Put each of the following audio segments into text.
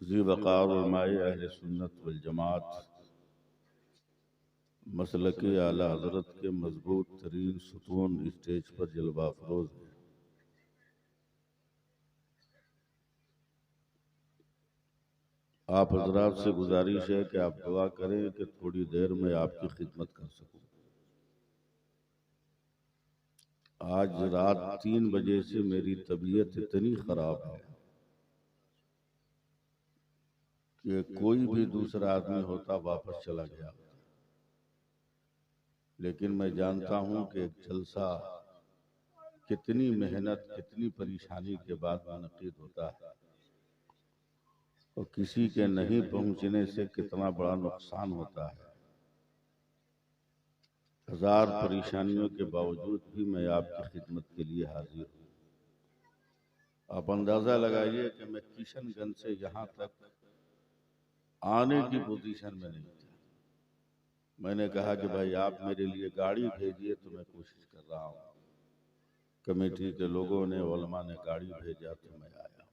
ज़ी वक़ार उलमाए अहले सुन्नत वल जमात मसलक आला हज़रत के मजबूत तरीन सुतून स्टेज पर जलवा अफरोज है। आप हजरात से गुजारिश है कि आप दुआ करें कि थोड़ी देर में आपकी खिदमत कर सकूं। आज रात 3 बजे से मेरी तबीयत इतनी खराब है कि कोई भी दूसरा आदमी होता वापस चला गया, लेकिन मैं जानता हूं कि एक जलसा कितनी मेहनत कितनी परेशानी के बाद मुनक़िद होता है और किसी के नहीं पहुंचने से कितना बड़ा नुकसान होता है। हजार परेशानियों के बावजूद भी मैं आपकी खिदमत के लिए हाजिर हूँ। आप अंदाजा लगाइए कि मैं किशनगंज से यहाँ तक आने की पोजीशन में नहीं था। मैंने कहा कि भाई आप मेरे लिए गाड़ी भेजिए, तो मैं कोशिश कर रहा हूँ। कमेटी के लोगों ने, उलमा ने गाड़ी भेजा तो मैं आया।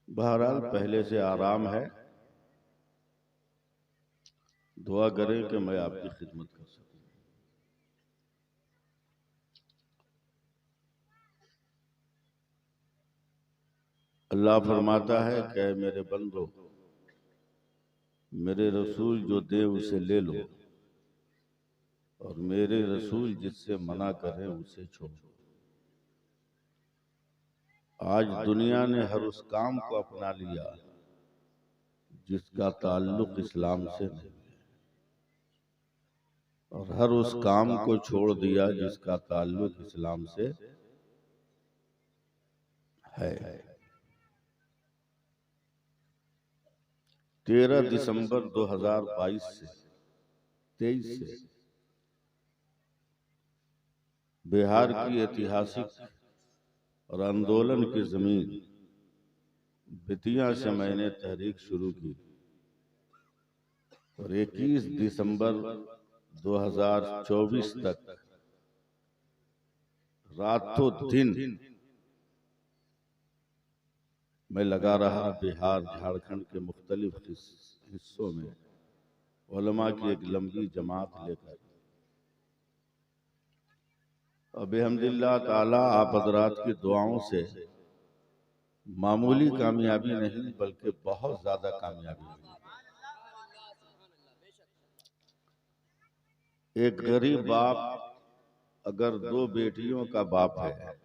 बहरहाल पहले से आराम है, दुआ करें कि मैं आपकी खिदमत कर सकूं। अल्लाह फरमाता है कि मेरे बंदो, मेरे रसूल जो दे उसे ले लो और मेरे रसूल जिससे मना करें उसे छोड़ो। आज दुनिया ने हर उस काम को अपना लिया जिसका ताल्लुक इस्लाम से नहीं है, और हर उस काम को छोड़ दिया जिसका ताल्लुक इस्लाम से है। 13 दिसंबर 2022 से 23 से बिहार की ऐतिहासिक और आंदोलन की जमीन बेतिया से मैंने तहरीक शुरू की और 21 दिसंबर 2024 तक रातों दिन मैं लगा रहा बिहार झारखंड के मुख्तलिफ हिस्सों में उलमा की एक लंबी जमात लेकर। और बेहम्दिल्लाह ताला आप हज़रात की दुआओं से मामूली कामयाबी नहीं बल्कि बहुत ज्यादा कामयाबी हुई। एक गरीब बाप अगर 2 बेटियों का बाप है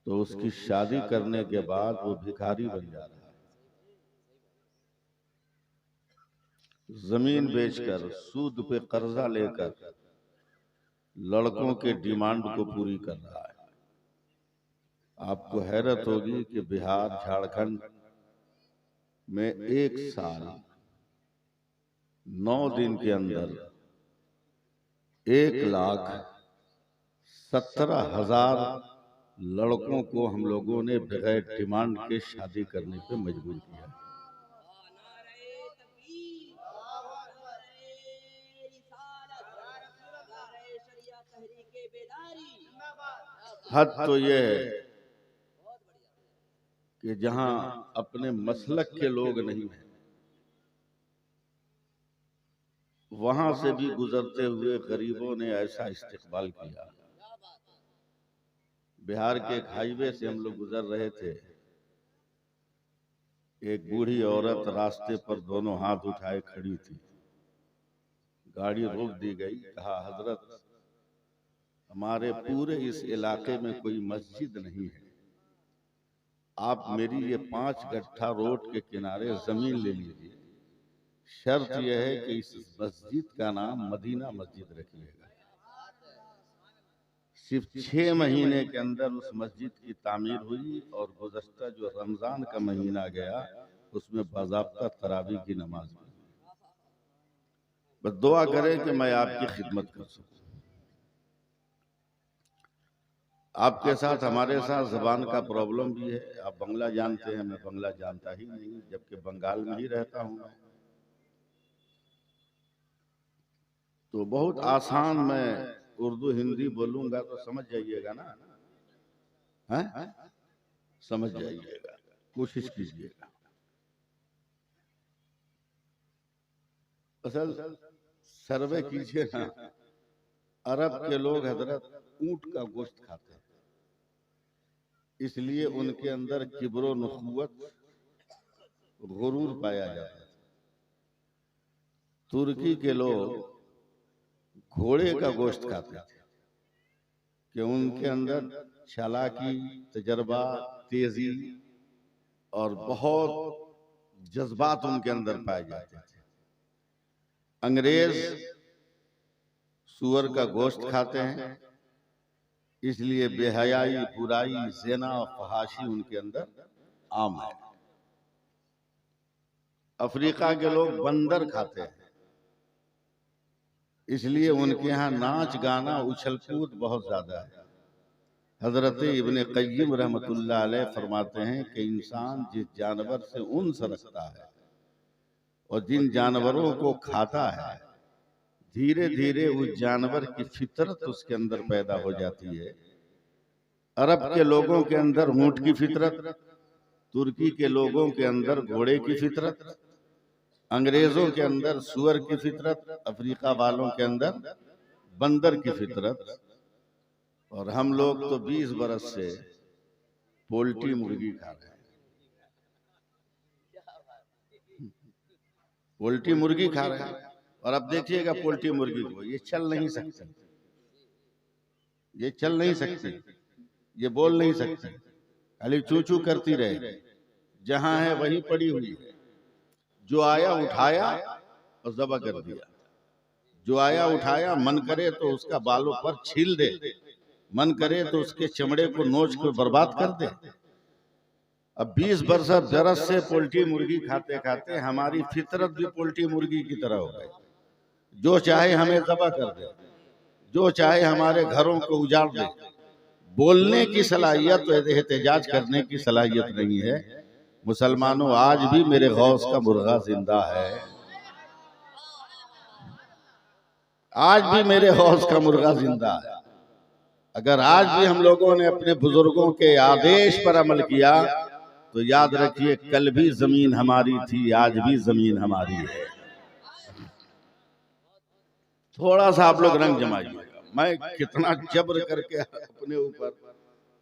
तो उसकी शादी करने के बाद वो भिखारी बन जाता है। जमीन बेचकर, सूद पे कर्जा लेकर लड़कों के डिमांड को पूरी कर रहा है। आपको हैरत होगी कि बिहार झारखंड में एक साल 9 दिन के अंदर 1,17,000 लड़कों को हम लोगों ने बगैर डिमांड के शादी करने पे मजबूर किया। हद तो यह है कि जहां अपने मसलक के लोग नहीं हैं, वहां से भी गुजरते हुए गरीबों ने ऐसा इस्तेकबाल किया। बिहार के एक हाईवे से हम लोग गुजर रहे थे, एक बूढ़ी औरत रास्ते पर दोनों हाथ उठाए खड़ी थी। गाड़ी रोक दी गई। कहा, हजरत हमारे पूरे इस इलाके में कोई मस्जिद नहीं है, आप मेरी ये 5 गट्ठा रोड के किनारे जमीन ले लीजिए, शर्त यह है कि इस मस्जिद का नाम मदीना मस्जिद रखिएगा। सिर्फ 6 महीने के अंदर उस मस्जिद की तामीर हुई और गुज़श्ता जो रमजान का महीना गया उसमें बाज़ाब्ता तरावी की नमाज हुई। बस दुआ करें कि मैं आपकी खिदमत कर सकूं। आपके साथ हमारे साथ जबान का प्रॉब्लम भी है। आप बंगला जानते हैं, मैं बंगला जानता ही नहीं, जबकि बंगाल में ही रहता हूं मैं। तो बहुत आसान मैं उर्दू हिंदी बोलूंगा तो समझ जाइएगा ना, है? समझ जाइएगा। कोशिश कीजिएगा। असल सर्वे कीजिए ना, अरब के लोग हजरत ऊंट का गोश्त खाते हैं, इसलिए उनके अंदर किब्रो नखुवत गुरूर पाया जाता है। तुर्की के लोग घोड़े का गोश्त खाते थे कि उनके अंदर चालाकी, तजर्बा, तेजी और बहुत जज्बात उनके अंदर पाए जाते थे। अंग्रेज सुअर का गोश्त खाते हैं, इसलिए बेहयाई, बुराई, ज़िना और फहाशी उनके अंदर आम है। अफ्रीका के लोग बंदर खाते हैं, इसलिए उनके यहाँ नाच गाना उछल कूद बहुत ज्यादा है। हजरत इब्ने क़य्यिम रहमतुल्लाह अलैह फरमाते हैं कि इंसान जिस जानवर से उन्स रखता है और जिन जानवरों को खाता है, धीरे धीरे उस जानवर की फितरत उसके अंदर पैदा हो जाती है। अरब के लोगों के अंदर ऊंट की फितरत, तुर्की के लोगों के अंदर घोड़े की फितरत, अंग्रेजों के अंदर सुअर की फितरत, अफ्रीका वालों के अंदर बंदर की फितरत, और हम लोग तो 20 बरस से पोल्ट्री मुर्गी खा रहे हैं। पोल्ट्री मुर्गी खा रहे हैं, और अब देखिएगा पोल्ट्री मुर्गी को, ये चल नहीं सकती, ये चल नहीं सकती, ये बोल नहीं सकती, खाली चू चू करती रहे, जहां है वहीं पड़ी हुई है। जो आया उठाया और ज़बह कर दिया, जो आया उठाया, मन करे तो उसका बालों पर छील दे, मन करे तो उसके चमड़े को नोच कर बर्बाद कर दे। अब 20 बरस से पोल्ट्री मुर्गी खाते खाते हमारी फितरत भी पोल्ट्री मुर्गी की तरह हो गई। जो चाहे हमें ज़बह कर दे, जो चाहे हमारे घरों को उजाड़ दे। बोलने की सलाहियत, एहतजाज करने की सलाहियत नहीं है। मुसलमानों, आज भी मेरे गौस का मुर्गा जिंदा है, आज भी मेरे गौस का मुर्गा जिंदा है। अगर आज भी हम लोगों ने अपने बुजुर्गों के आदेश पर अमल किया तो याद रखिए, कल भी जमीन हमारी थी, आज भी जमीन हमारी है। थोड़ा सा आप लोग रंग जमाइएगा। मैं कितना जबर करके अपने ऊपर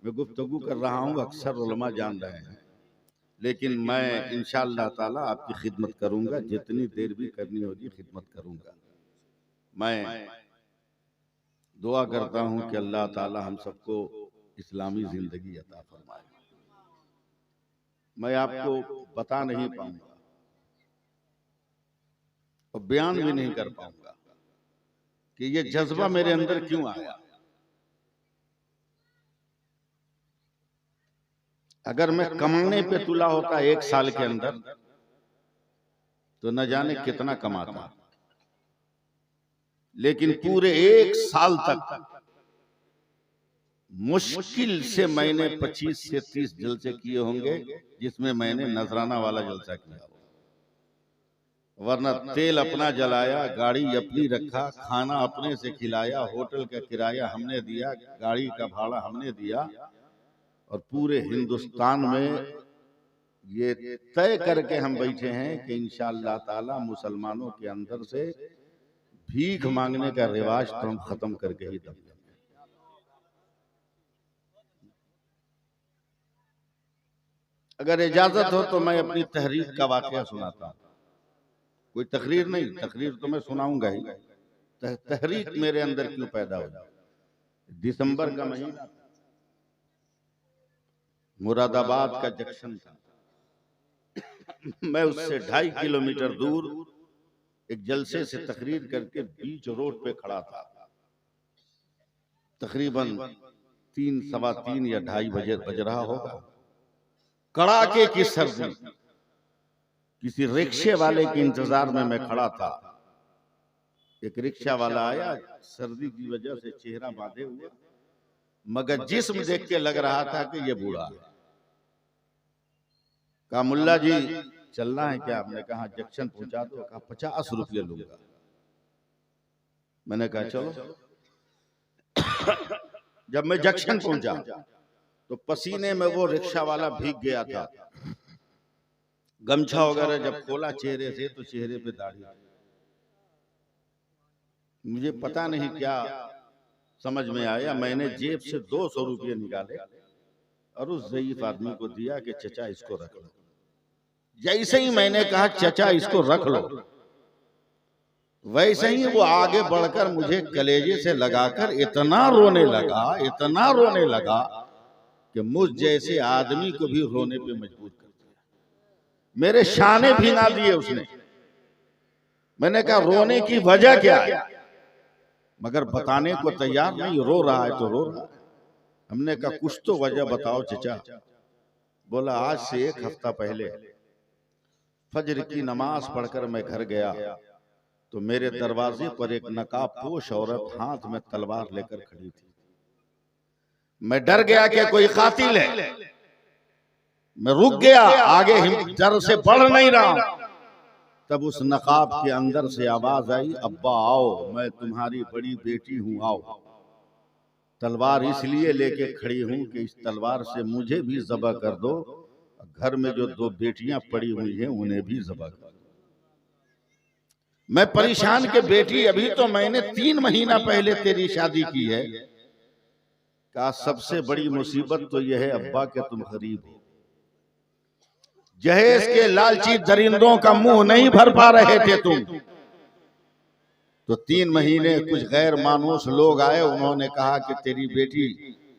मैं गुफ्तगू कर रहा हूँ, अक्सर उलमा जान रहे हैं, लेकिन मैं इंशाअल्लाह ताला आपकी खिदमत करूंगा, जितनी देर भी करनी होगी खिदमत करूंगा। मैं दुआ करता हूं कि अल्लाह ताला हम सबको इस्लामी जिंदगी अता फरमाए। मैं आपको बता नहीं पाऊंगा और बयान भी नहीं कर पाऊंगा कि ये जज्बा मेरे अंदर क्यों आया। अगर मैं कमाने पे तुला होता 1 साल के अंदर तो न जाने कितना कमाता, लेकिन पूरे 1 साल तक मुश्किल से मैंने 25 से 30 जलसे किए होंगे, जिसमें मैंने नजराना वाला जलसा किया, वरना तेल अपना जलाया, गाड़ी अपनी रखा, खाना अपने से खिलाया, होटल का किराया हमने दिया, गाड़ी का भाड़ा हमने दिया, और पूरे हिंदुस्तान में ये तय करके हम बैठे हैं कि इंशाअल्लाह ताला मुसलमानों के अंदर से भीख मांगने का रिवाज तो हम खत्म करके ही दम देंगे। अगर इजाजत हो तो मैं अपनी तहरीर का वाकया सुनाता हूँ। कोई तकरीर नहीं, तकरीर तो मैं सुनाऊंगा ही। तहरीर मेरे अंदर क्यों पैदा हुई। दिसंबर का महीना, मुरादाबाद का जंक्शन था, मैं उससे 2.5 किलोमीटर दूर एक जलसे से तकरीर करके बीच रोड पे खड़ा था। तकरीबन 3, सवा 3 या 2:30 बज रहा होगा। कड़ाके की सर्दी, किसी रिक्शे वाले के इंतजार में मैं खड़ा था। एक रिक्शा वाला आया, सर्दी की वजह से चेहरा बांधे हुए, मगर जिस्म देख के लग रहा था कि ये बूढ़ा है। कहा, मुल्ला जी चलना है क्या? हमने कहा जंक्शन पहुंचा दो। कहा 50 रुपये लूंगा। मैंने कहा चलो। जब मैं जंक्शन पहुंचा तो पसीने में वो रिक्शा वाला भीग गया था। गमछा वगैरह जब खोला चेहरे से तो चेहरे पे दाढ़ी। मुझे पता नहीं क्या समझ में आया, मैंने जेब से 200 रुपये निकाले और उस ज़ईफ आदमी को दिया कि चचा इसको रख लो। जैसे ही मैंने कहा चचा इसको रख लो, वैसे ही वो आगे बढ़कर मुझे कलेजे से लगाकर इतना रोने लगा कि मुझ जैसे आदमी को भी रोने पे मजबूर कर दिया। मेरे शाने भिगा दिए उसने। मैंने कहा रोने की वजह क्या है, मगर बताने को तैयार नहीं। रो रहा है तो रो रहा है। हमने कहा कुछ तो वजह बताओ चचा। बोला आज से 1 हफ्ता पहले फजर की नमाज पढ़कर मैं घर गया तो मेरे दरवाजे पर एक नकाबपोश औरत हाथ में तलवार लेकर खड़ी थी। मैं डर गया कि कोई कातिल है। मैं रुक गया, आगे डर से बढ़ नहीं रहा। तब उस नकाब के अंदर से आवाज आई, अब्बा आओ, मैं तुम्हारी बड़ी बेटी हूं, आओ। तलवार इसलिए लेके खड़ी हूं कि इस तलवार से मुझे भी ज़बह कर दो, घर में जो 2 बेटियां पड़ी हुई हैं उन्हें भी ज़बह कर दो। मैं परेशान के बेटी, अभी तो मैंने 3 महीना पहले तेरी शादी की है। कहा सबसे बड़ी मुसीबत तो यह है अब्बा कि तुम गरीब हो। जहेज के लालची दरिंदों का मुंह नहीं भर पा रहे थे तुम, तो 3 महीने कुछ गैर मानूस लोग आए, उन्होंने कहा कि तेरी बेटी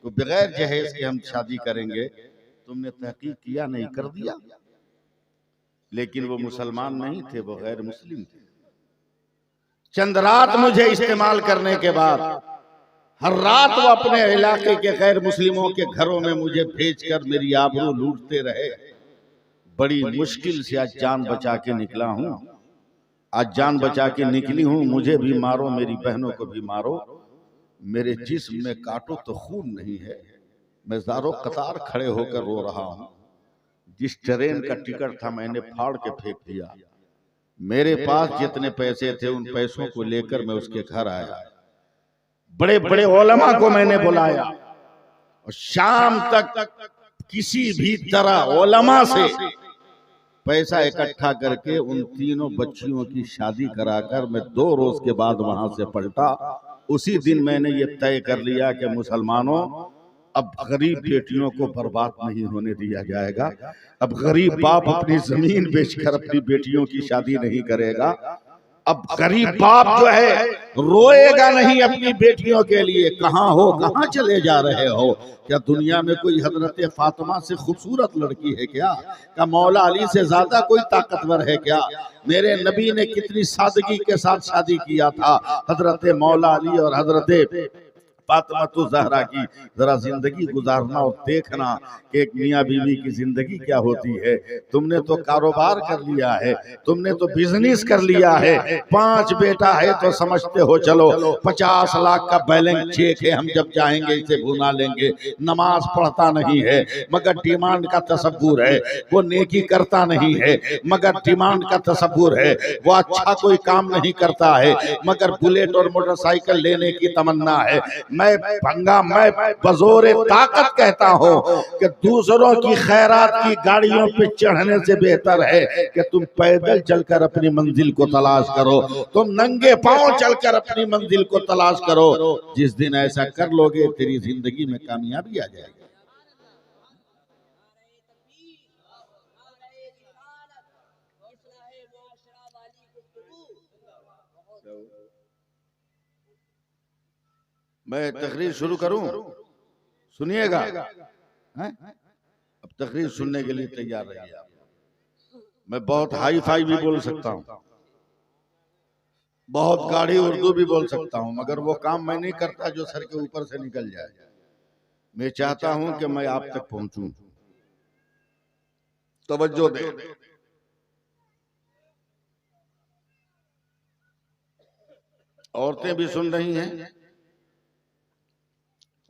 को बगैर जहेज के हम शादी करेंगे। तुमने तहकीक किया नहीं, कर दिया। लेकिन वो मुसलमान नहीं थे, वो गैर मुस्लिम थे। चंद रात मुझे इस्तेमाल करने के बाद हर रात वो अपने इलाके के गैर मुस्लिमों के घरों में मुझे भेजकर मेरी आबरू लूटते रहे। बड़ी मुश्किल से आज जान बचा के निकला हूं। आज जान बचा के निकली हूं। मुझे भी मारो, मेरी बहनों को भी मारो, मेरे जिस्म में काटो तो खून नहीं है। मैं ज़ारो कतार खड़े होकर रो रहा हूं। जिस ट्रेन का टिकट था मैंने फाड़ के फेंक दिया। मेरे पास जितने पैसे थे उन पैसों को लेकर मैं उसके घर आया। बड़े बड़े उलमा को मैंने बुलाया और शाम तक किसी भी तरह उलमा से पैसा इकट्ठा करके उन 3 बच्चियों की शादी कराकर मैं 2 रोज के बाद वहां से पलटा। उसी दिन मैंने ये तय कर लिया कि मुसलमानों, अब गरीब बेटियों को बर्बाद नहीं होने दिया जाएगा। अब गरीब बाप अपनी जमीन बेचकर अपनी बेटियों की शादी नहीं करेगा। अब गरीब बाप जो है रोएगा नहीं अपनी बेटियों के लिए। कहाँ हो, कहाँ चले जा रहे हो? क्या दुनिया में कोई हजरत फातिमा से खूबसूरत लड़की है क्या? क्या मौला अली से ज्यादा कोई ताकतवर है क्या? मेरे नबी ने कितनी सादगी के साथ शादी किया था हजरत मौला अली और हजरत फातिमा तो ज़हरा की। जरा जिंदगी गुजारना और देखना कि एक मियाँ बीवी की जिंदगी क्या होती है। तुमने तो कारोबार कर लिया है, तुमने तो बिजनेस कर लिया है। 5 बेटा है तो समझते हो चलो 50 लाख का बैलेंस चेक है, हम जब चाहेंगे इसे भुना लेंगे। नमाज पढ़ता नहीं है मगर डिमांड का तसव्वुर है। वो नेकी करता नहीं है मगर डिमांड का तसव्वुर है। वो अच्छा कोई काम नहीं करता है मगर बुलेट और मोटरसाइकिल लेने की तमन्ना है। मैं बजोरे ताकत कहता हूँ कि दूसरों की खैरात की गाड़ियों पे चढ़ने से बेहतर है कि तुम पैदल चलकर अपनी मंजिल को तलाश करो। तुम नंगे पांव चलकर अपनी मंजिल को तलाश करो। जिस दिन ऐसा कर लोगे तेरी जिंदगी में कामयाबी आ जाएगी। मैं तकरीर शुरू करूं, सुनिएगा। अब तकरीर सुनने के लिए तैयार रहिए। मैं बहुत हाई फाई भी बोल सकता हूं, बहुत गाढ़ी उर्दू भी बोल सकता हूं, मगर वो काम मैं नहीं करता जो सर के ऊपर से निकल जाए। मैं चाहता हूं कि मैं आप तक पहुंचूं। तवज्जो दे। औरतें भी सुन रही हैं।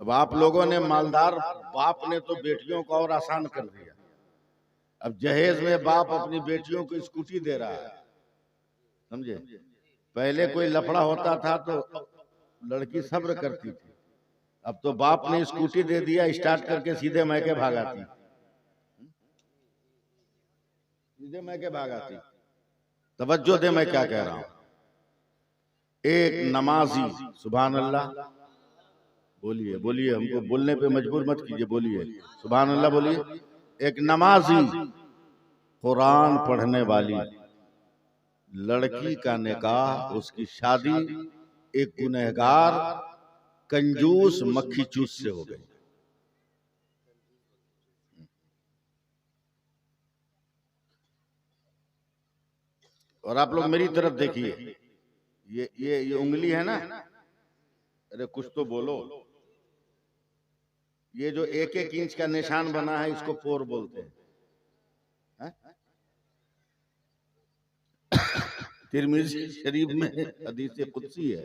अब आप लोगों ने मालदार बाप ने तो बेटियों को और आसान कर दिया। अब जहेज में बाप अपनी बेटियों को स्कूटी दे रहा है, समझे? पहले कोई लफड़ा होता था तो लड़की सब्र करती थी, अब तो बाप ने स्कूटी दे दिया, स्टार्ट करके सीधे मैके भागाती। दे मैं के भागाती, तवज्जो दे मैं क्या कह रहा हूं। एक नमाजी, सुभान अल्लाह बोलिए, बोलिए, हमको बोलने पे मजबूर मत कीजिए, बोलिए सुभान अल्लाह बोलिए। एक नमाजी, कुरान पढ़ने वाली लड़की का निकाह, उसकी शादी एक गुनहगार कंजूस मक्खी चूस से हो गई। और आप लोग मेरी तरफ देखिए, ये उंगली है ना, अरे कुछ तो बोलो। ये जो एक एक इंच का निशान बना है इसको पोर बोलते हैं। तिरमिज़ी शरीफ में हदीस कुदसी है,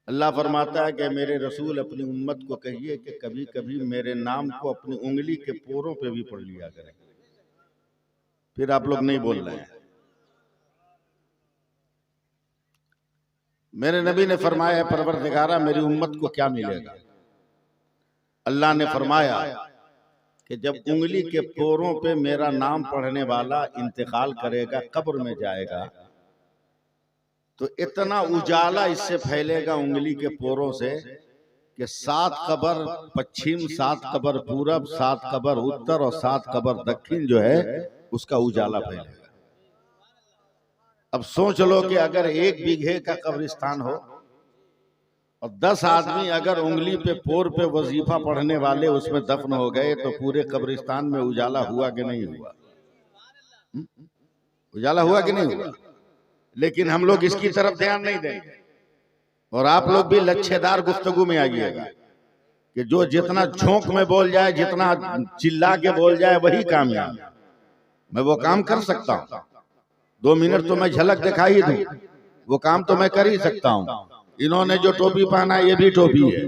अल्लाह फरमाता है कि मेरे रसूल अपनी उम्मत को कहिए कि कभी कभी मेरे नाम को अपनी उंगली के पोरों पे भी पढ़ लिया करें। फिर आप लोग नहीं बोल रहे हैं। मेरे नबी ने फरमाया, परवरदिगारा मेरी उम्मत को क्या मिलेगा? अल्लाह ने फरमाया कि जब उंगली के पोरों पे मेरा नाम पढ़ने वाला इंतकाल करेगा, कब्र में जाएगा, तो इतना उजाला इससे फैलेगा उंगली के पोरों से कि 7 कब्र पश्चिम, 7 कब्र पूरब, 7 कब्र उत्तर और 7 कब्र दक्षिण जो है उसका उजाला फैलेगा। अब सोच लो कि अगर 1 बीघे का कब्रिस्तान हो और 10 आदमी अगर उंगली पे पोर पे वजीफा पढ़ने वाले उसमें दफन हो गए, तो पूरे कब्रिस्तान में उजाला हुआ कि नहीं हुआ? उजाला हुआ कि नहीं हुआ? लेकिन हम लोग इसकी तरफ ध्यान नहीं देंगे। और आप लोग भी लच्छेदार गुफ्तगू में आइएगा कि जो जितना झोंक में बोल जाए, जितना चिल्ला के बोल जाए, वही कामयाब। मैं वो काम कर सकता हूँ, 2 मिनट तो मैं झलक दिखा ही दूं, वो काम तो मैं कर ही सकता हूँ। इन्होंने जो टोपी पहना है ये भी टोपी है,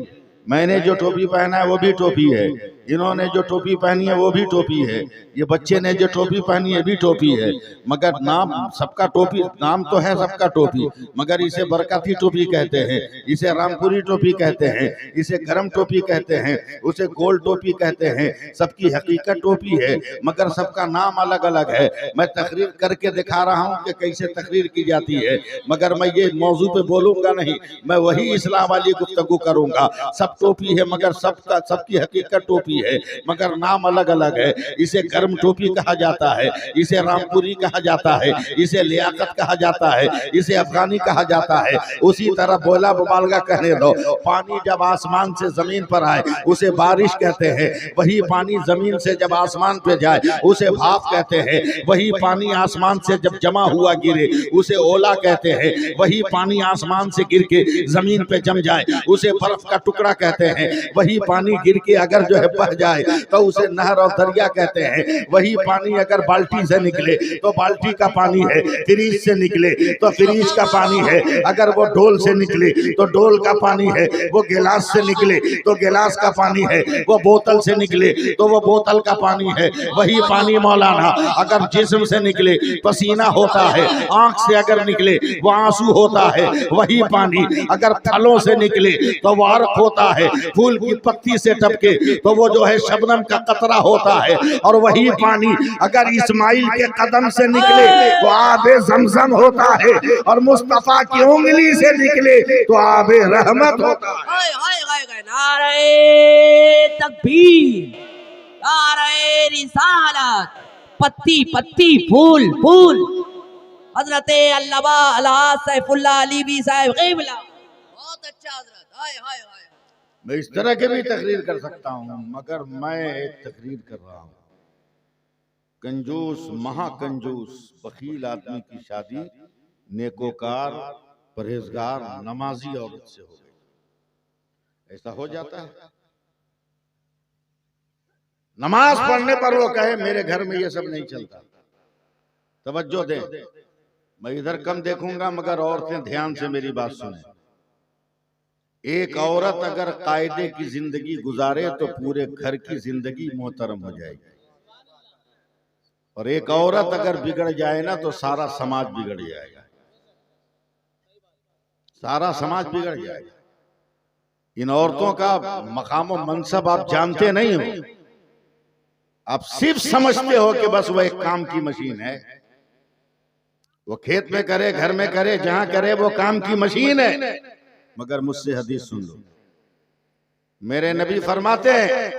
मैंने जो टोपी पहना है वो भी टोपी है, इन्होंने जो टोपी पहनी है वो भी टोपी है, ये बच्चे ने जो टोपी पहनी है भी टोपी है। मगर नाम सबका टोपी, नाम तो है सबका टोपी, मगर इसे बरकती टोपी कहते हैं, इसे रामपुरी टोपी कहते हैं, इसे गरम टोपी कहते हैं, उसे गोल टोपी कहते हैं। सबकी हकीकत टोपी है, मगर सबका नाम अलग अलग है। मैं तकरीर करके दिखा रहा हूँ कि कैसे तकरीर की जाती है, मगर मैं ये मौजू पे बोलूंगा नहीं, मैं वही इस्लाम वाली गुफ्तगू करूंगा। सब टोपी है मगर सबकी हकीकत टोपी है, मगर नाम अलग अलग है। इसे गर्म टोपी कहा जाता है, इसे रामपुरी कहा जाता है, इसे लियाकत कहा जाता है, इसे अफगानी कहा जाता है। उसी तरह बोला मुबालगा कहने दो। पानी जब आसमान से जमीन पर आए उसे बारिश कहते हैं, वही पानी जमीन से जब आसमान पे जाए उसे भाप कहते हैं, वही पानी आसमान से जब जमा हुआ गिरे उसे ओला कहते हैं, वही पानी आसमान से गिर के जमीन पे जम जाए उसे बर्फ का टुकड़ा कहते हैं, वही पानी गिर के अगर जो है बह जाए तो उसे नहर और दरिया कहते हैं, वही पानी अगर बाल्टी से निकले तो बाल्टी का पानी है, फ्रिज से निकले तो फ्रिज का पानी है, अगर वो डोल से निकले तो डोल का पानी है, वो गिलास से निकले तो गिलास का पानी है, वो बोतल से निकले तो वो बोतल का पानी है। वही पानी मौलाना अगर जिस्म से निकले पसीना होता है, आंख से अगर निकले वो आंसू होता है, वही पानी अगर फलों से निकले तो वो अर्क होता है, फूल की पत्ती से टपके तो वो जो है शबनम का कतरा होता है, और वही पानी अगर इस्माइल के कदम से निकले तो आबे ज़मज़म होता है, और मुस्तफा की उंगली से निकले तो आबे रहमत होता है। नारे तकबीर, नारे रिसालत, पत्ती पत्ती फूल फूल, हजरते अल्लामा अल्लाह सैफुल्लाह अलीवी साहब क़िबला। बहुत अच्छा हजरत, हाय हाय हाय। मैं इस तरह के भी तकरीर कर सकता हूँ, मगर मैं एक तकरीर कर रहा हूँ। कंजूस, महाकंजूस, बखील आदमी की शादी नेकोकार, परहेजगार, नमाजी औरत से हो गई। ऐसा हो जाता है। नमाज पढ़ने पर वो कहे मेरे घर में ये सब नहीं चलता। तवज्जो दें, मैं इधर कम देखूंगा, मगर औरतें ध्यान से मेरी बात सुने। एक औरत अगर कायदे की जिंदगी गुजारे तो पूरे घर की जिंदगी मोहतरम हो जाएगी, और एक औरत अगर बिगड़ जाए ना तो सारा समाज बिगड़ जाएगा, सारा समाज बिगड़ जाएगा। इन औरतों का मकाम और मनसब आप जानते नहीं हो। आप सिर्फ समझते हो कि बस वो एक काम की मशीन है, वो खेत में करे, घर में करे, जहां करे, वो काम की मशीन है। मगर मुझसे हदीस सुन लो, मेरे नबी फरमाते हैं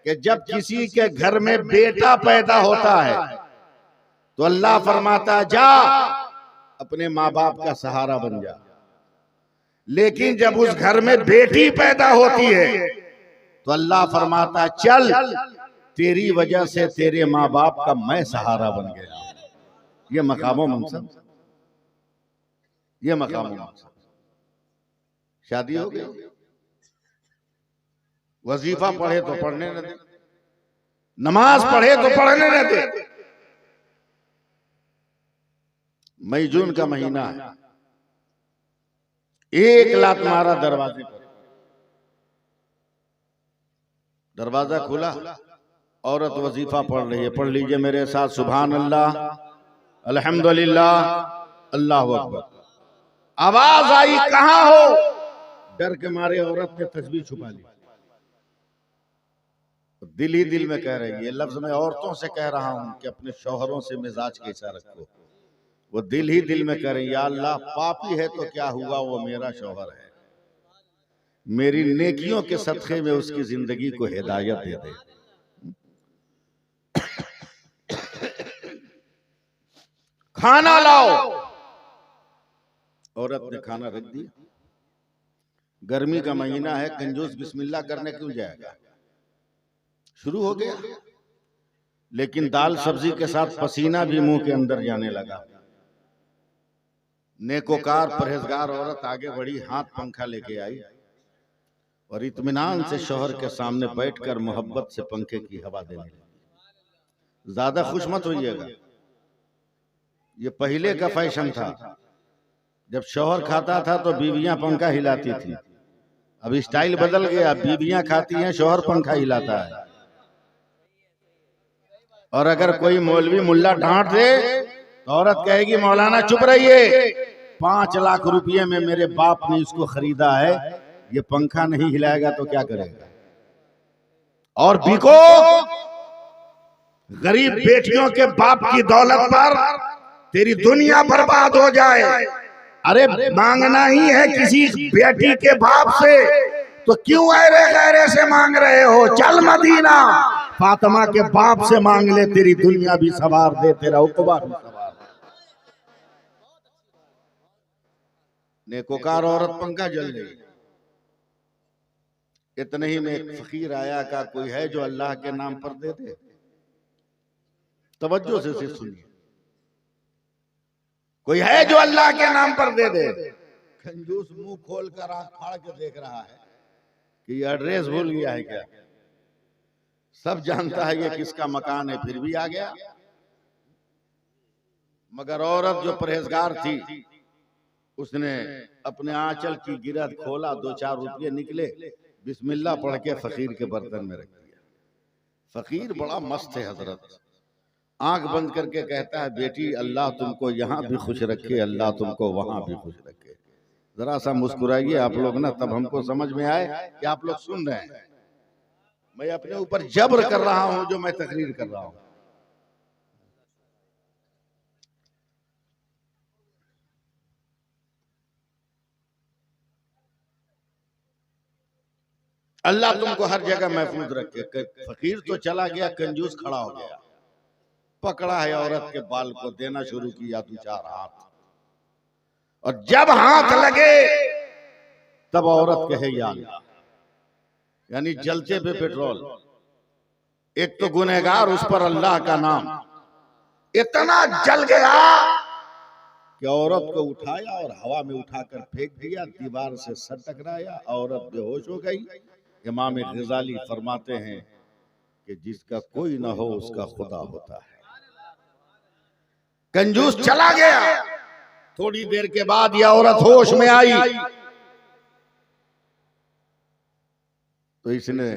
कि जब किसी के घर में बेटा पैदा होता है तो अल्लाह फरमाता जा अपने माँ बाप का सहारा बन जा, लेकिन जब उस घर में बेटी पैदा होती है तो अल्लाह फरमाता चल तेरी वजह से तेरे माँ बाप का मैं सहारा बन गया। ये मकामो मनसब, ये मकामो मनसब। शादी हो गई, वजीफा पढ़े तो पढ़ने न दे, नमाज पढ़े तो पढ़ने न दे। मई जून का महीना है, एक लात मारा दरवाजे पर, दरवाजा खुला, औरत वजीफा पढ़ रही है। पढ़ लीजिए मेरे साथ, सुभान अल्लाह, अल्हम्दुलिल्लाह, अल्लाहु अकबर। आवाज आई कहां हो? डर के मारे औरत ने तस्बीह छुपा ली। दिल ही दिल में कह रही है, ये लफ्ज मैं औरतों से कह रहा हूं कि अपने शौहरों से मिजाज कैसा रखो। वो दिल ही दिल में कह रही, या अल्लाह पापी है तो क्या हुआ, वो मेरा शौहर है, मेरी नेकियों के सदक़े में उसकी जिंदगी को हिदायत दे दे। खाना लाओ। औरत ने खाना रख दिया। गर्मी का महीना है, कंजूस बिस्मिल्लाह करने क्यों जाएगा? शुरू हो गया, लेकिन दाल सब्जी के साथ पसीना भी मुंह के अंदर जाने लगा। नेकोकार परहेजगार औरत आगे बढ़ी, हाथ पंखा लेके आई और इत्मीनान से शौहर के सामने बैठकर मोहब्बत से पंखे की हवा देने लगी। ज्यादा खुश मत होइएगा, ये पहले का फैशन था। जब शौहर खाता था तो बीवियां पंखा हिलाती थी। अब स्टाइल बदल गया, बीवियां खाती हैं, शौहर पंखा हिलाता है। और अगर कोई मौलवी मुल्ला डांट दे तो औरत कहेगी मौलाना चुप रहिए, 5 लाख रुपये में मेरे बाप ने इसको खरीदा है, ये पंखा नहीं हिलाएगा तो क्या करेगा? और बिको गरीब बेटियों के बाप की दौलत पर, तेरी दुनिया बर्बाद हो जाए। अरे मांगना ही है किसी बेटी के बाप से तो क्यों ऐरे गैरे से मांग रहे हो? चल मदीना, फातिमा के बाप से मांग ले, तेरी दुनिया भी सवार दे, तेरा उकबा भी सवार दे। नेकोकार औरत पंखा जल गई। इतने ही में एक फकीर आया, का कोई है जो अल्लाह के नाम पर दे दे? तवज्जो से सुनिए, कोई है जो अल्लाह के नाम पर दे दे? कंजूस मुंह खोलकर आंख फाड़ के देख रहा है कि ये एड्रेस भूल गया है क्या? सब जानता है ये किसका मकान है, फिर भी आ गया। मगर औरत जो परहेजगार थी, उसने अपने आंचल की गिरद खोला, 2-4 रुपये निकले, बिस्मिल्लाह पढ़ के फकीर के बर्तन में रख दिया। फकीर बड़ा मस्त है हजरत, आंख बंद करके कहता है, बेटी अल्लाह तुमको यहाँ भी खुश रखे, अल्लाह तुमको वहां भी खुश रखे। जरा सा मुस्कुराइए आप लोग ना, तब हमको समझ में आए कि आप लोग सुन रहे हैं। मैं अपने ऊपर जबर कर रहा हूं जो मैं तकरीर कर रहा हूं। अल्लाह तुमको हर जगह महफूज रखे। फकीर तो चला गया, कंजूस खड़ा हो गया, पकड़ा है औरत के बाल को, देना शुरू किया 2-4 हाथ। और जब हाथ लगे तब औरत कहे या अल्लाह, यानी जलते पे पेट्रोल। एक तो गुनहगार, उस पर अल्लाह का नाम, इतना जल गया कि औरत को उठाया और हवा में उठाकर फेंक दिया, दीवार से सर टकराया, औरत बेहोश हो गई। इमाम ग़ज़ाली फरमाते हैं कि जिसका कोई ना हो उसका खुदा होता है। कंजूस चला गया। थोड़ी देर के बाद यह औरत होश में आई तो इसने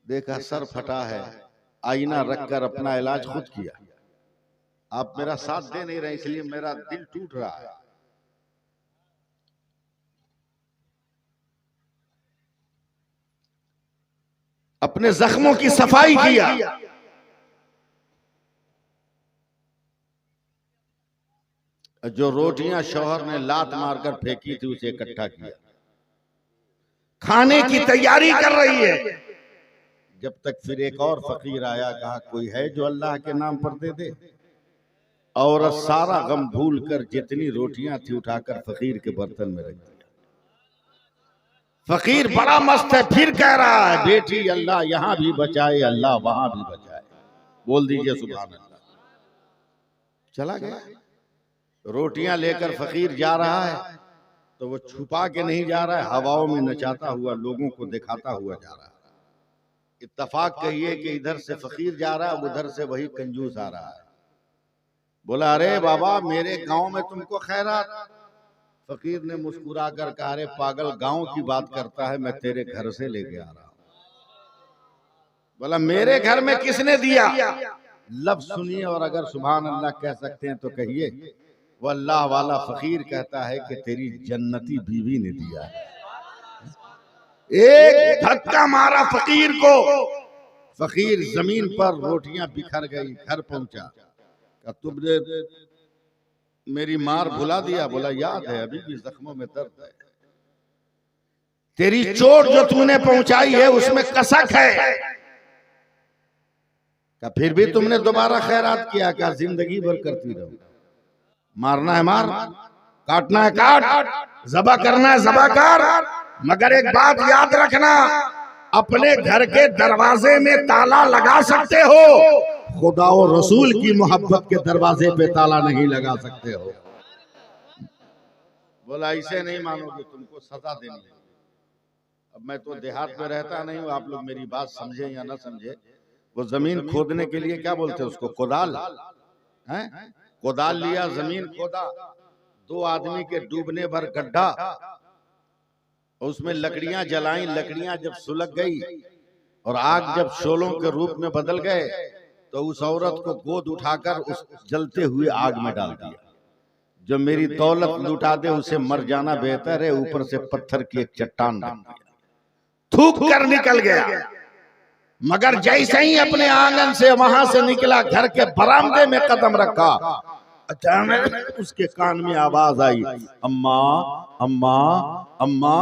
देखा सर फटा है, आईना रखकर अपना इलाज खुद किया। आप मेरा साथ दे नहीं रहे, इसलिए मेरा दिल टूट रहा है। अपने जख्मों की सफाई किया। जो रोटियां शौहर ने लात मारकर फेंकी थी उसे इकट्ठा किया, खाने की तैयारी कर रही है। जब तक फिर एक और फकीर आया, कहा कोई है जो अल्लाह के नाम पर दे दे। औरत सारा गम भूल कर जितनी रोटियां थी उठाकर फकीर के बर्तन में रख दिया। फकीर बड़ा मस्त है, फिर कह रहा है बेटी अल्लाह यहां भी बचाए, अल्लाह वहां भी बचाए। बोल दीजिए सुभान अल्लाह। चला गया। रोटियां लेकर फकीर जा रहा है तो वो छुपा के नहीं जा रहा है, हवाओं में नचाता हुआ लोगों को दिखाता हुआ जा रहा है। इत्तफाक कहिए कि इधर से फकीर जा रहा है, उधर से वही कंजूस आ रहा है। बोला अरे बाबा मेरे गांव में तुमको खैरात। फकीर ने मुस्कुरा कर कहा अरे पागल, गांव की बात करता है, मैं तेरे घर से लेके आ रहा हूं। बोला मेरे घर में किसने दिया? लफ्ज सुनिए और अगर सुभान अल्लाह कह सकते हैं तो कहिए। वो अल्लाह वाला फकीर कहता है कि तेरी जन्नती बीवी ने दिया है। एक धक्का मारा फकीर को, फकीर जमीन पर, रोटियां बिखर गई। घर पहुंचा, तुमने मेरी मार भुला दिया? बोला याद है, अभी भी जख्मों में दर्द है। तेरी चोट जो तूने पहुंचाई है उसमें कसक है। क्या फिर भी तुमने दोबारा खैरात किया? क्या जिंदगी भर करती रहो? मारना है मार, काटना है काट, ज़बा करना है ज़बा कर, मगर एक बात याद रखना, अपने घर के दरवाजे में ताला लगा सकते हो, खुदा और रसूल की मोहब्बत के दरवाजे पे ताला नहीं लगा सकते हो। बोला इसे नहीं मानोगे, तुमको सजा देनी है। अब मैं तो देहात में रहता नहीं हूँ, आप लोग मेरी बात समझे या ना समझे। वो जमीन खोदने के लिए क्या बोलते हैं उसको? कोदाल है। कोदाल लिया, जमीन खोदा, 2 आदमी के डूबने भर गड्ढा, उसमें लकड़ियां जलाई। लकड़ियां जब सुलग गई और आग जब शोलों के रूप में बदल गए तो उस औरत को गोद उठाकर उस जलते हुए आग में डाल दिया। जो मेरी दौलत लुटा दे उसे मर जाना बेहतर है, ऊपर से पत्थर की एक चट्टान रख दिया, थूक कर निकल गया। मगर जैसे ही अपने आंगन से वहां से निकला, घर के बरामदे में कदम रखा, अचानक उसके कान में आवाज आई, अम्मा अम्मा अम्मा।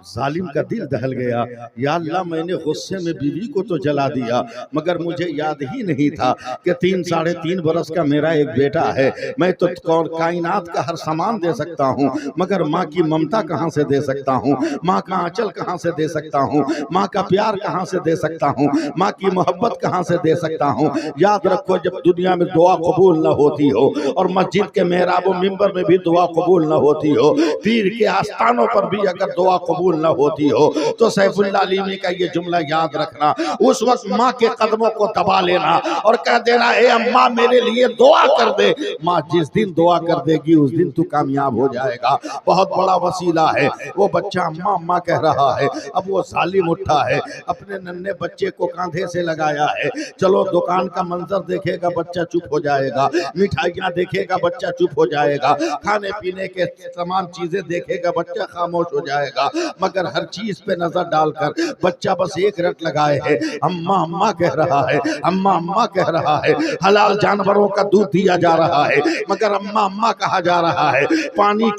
जालिम का दिल दहल गया। या अल्लाह, मैंने गुस्से में बीवी को तो जला दिया, मगर मुझे याद ही नहीं था कि 3 साढ़े 3 बरस का मेरा एक बेटा है। मैं तो कायनात का हर सामान दे सकता हूँ, मगर माँ की ममता कहाँ से दे सकता हूँ? माँ का आंचल कहाँ से दे सकता हूँ? माँ का प्यार कहाँ से दे सकता हूँ? माँ की मोहब्बत कहाँ से दे सकता हूँ? याद रखो, जब दुनिया में दुआ कबूल न होती हो और मस्जिद के मेहराब मिंबर में भी दुआ कबूल न होती हो, पीर के आस्थानों पर भी अगर दुआ कबूल न होती हो, तो सैफुल्लाह अलीमी का ये जुमला याद रखना। उस वक्त माँ के कदमों को दबा लेना और कह देना, ए अम्मा मेरे लिए दुआ कर दे। माँ जिस दिन दुआ कर देगी उस दिन तू कामयाब हो जाएगा। बहुत बड़ा वसीला है। वो बच्चा अम्मा अम्मा कह रहा है। अब वो जालिम उठा है, अपने नन्हे बच्चे को कांधे से लगाया है। चलो दुकान का मंजर देखेगा बच्चा चुप हो जाएगा, मिठाइयाँ देखेगा बच्चा चुप हो जाएगा, खाने पीने के तमाम चीजें देखेगा बच्चा खामोश हो जाएगा। मगर हर चीज पे नजर डालकर बच्चा बस एक रट लगाए है, अम्मा अम्मा कह रहा है, अम्मा अम्मा कह रहा है। हलाल जानवरों का दूध दिया जा रहा है, मगर अम्मा अम्मा कहा जा रहा है। पानी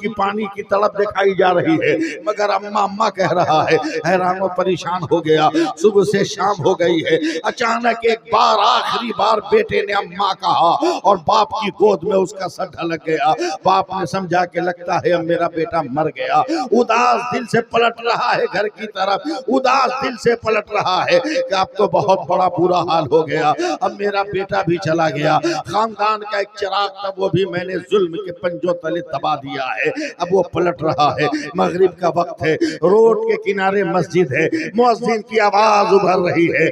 की तड़प दिखाई जा रही है, मगर अम्मा अम्मा कह रहा है। हैरान और परेशान हो गया। सुबह से शाम हो गई है। अचानक एक बार, आखिरी बार बेटे ने अम्मा कहा और बाप की गोद में उसका सर ढलक गया। बाप ने समझा कि लगता है अब मेरा बेटा मर गया। उदास दिल से पलट रहा है घर की तरफ, उदास दिल से पलट रहा है कि अब तो बहुत बड़ा बुरा हाल हो गया, अब मेरा बेटा भी चला गया। खानदान का एक चिराग था, वो भी मैंने जुल्म के पंजों तले दबा दिया है। अब वो पलट रहा है। मगरिब का वक्त है, रोड के किनारे मस्जिद है, मुअज्जिन की आवाज उभर रही है,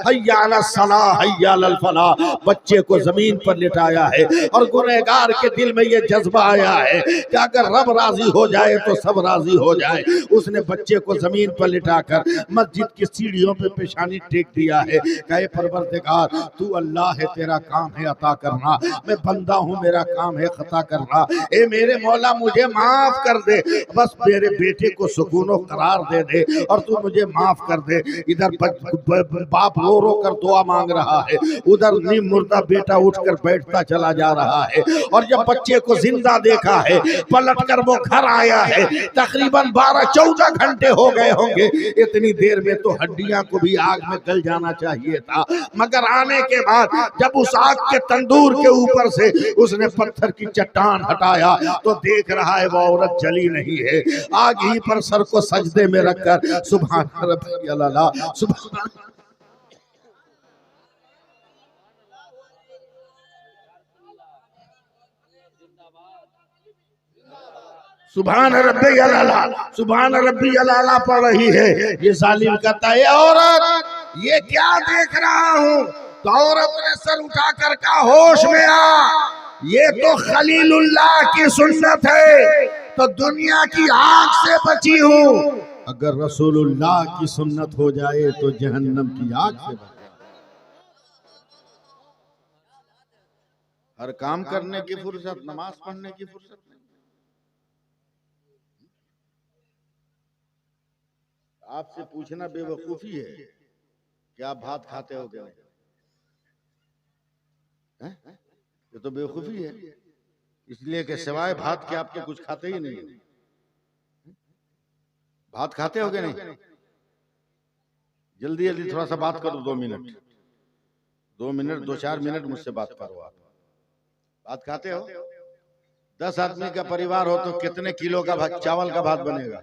हय्या अला सलाह हय्या अल फलाह। बच्चे को जमीन पर लिटाया है और गुनहगार के दिल में ये जज्बा आया है कि अगर रब राजी हो जाए तो सब राजी हो जाए। उसने बच्चे को जमीन पर लिटाकर मस्जिद की सीढ़ियों पे पेशानी टेक दिया है। कहे परवरदिगार तू अल्लाह है, तेरा काम है अता करना, मैं बंदा हूँ, मेरा काम है खता करना। ए मेरे मौला मुझे माफ कर दे, बस मेरे बेटे को सुकून करार दे दे और तू मुझे माफ कर दे। इधर बाप रो रो कर दुआ मांग रहा है, उधर नीम मुर्दा बेटा उठकर बैठता चला जा रहा है। और जब बच्चे को जिंदा देखा है, पलट कर वो घर आया है, तकरीबन 12-14 घंटे हो गए होंगे। इतनी देर में तो हड्डियां को भी आग में गल जाना चाहिए था, मगर आने के बाद जब उस आग के तंदूर के ऊपर से उसने पत्थर की चट्टान हटाया तो देख रहा है वो औरत जली नहीं है। आग ही पर सर को सजदे में रखकर सुभान रब्बियल आला, सुभान सुभान रब्बियल आला, सुभान रब्बियल आला पढ़ रही है। ये जालिम कहता है औरत ये क्या देख रहा हूँ? तो औरत ने सर उठाकर कहा होश में आ, ये तो खलीलुल्लाह की सुन्नत है, तो दुनिया की आग से बची हूँ। अगर रसूलुल्लाह की सुन्नत हो जाए तो जहन्नम की आग से बच। हर काम करने की फुर्सत, नमाज पढ़ने की फुर्सत नहीं। आपसे पूछना बेवकूफी है कि आप भात खाते हो क्या? ये तो बेवकूफी है, इसलिए कि सिवाय भात के आपके कुछ खाते ही नहीं। भात खाते हो क्या नहीं? जल्दी जल्दी थोड़ा सा बात करो, 2 मिनट 2-4 मिनट मुझसे बात करो। आप भात खाते हो? 10 आदमी का परिवार हो तो कितने किलो का चावल का भात बनेगा?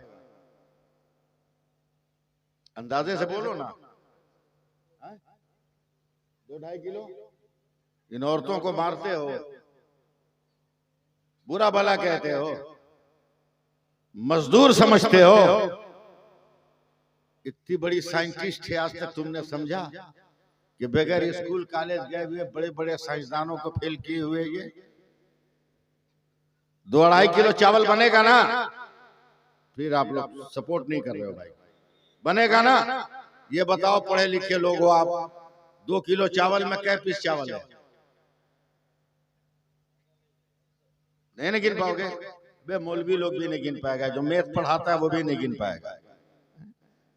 अंदाजे से बोलो ना। 2-2.5 किलो। इन औरतों को मारते हो, बुरा भला कहते हो, मजदूर समझते हो। इतनी बड़ी साइंटिस्ट है, आज तक तुमने समझा कि बगैर स्कूल कॉलेज गए हुए बड़े बड़े साइंसदानों को फेल किए हुए ये 2-2.5 किलो चावल बनेगा ना? फिर आप लोग सपोर्ट नहीं कर रहे हो भाई। बनेगा ना? ये बताओ पढ़े लिखे लोग हो आप, 2 किलो चावल में कै पीस चावल है? नहीं गिन पाओगे। बे मौलवी लोग भी नहीं गिन पाएगा, जो मैथ पढ़ाता है वो भी नहीं गिन पाएगा।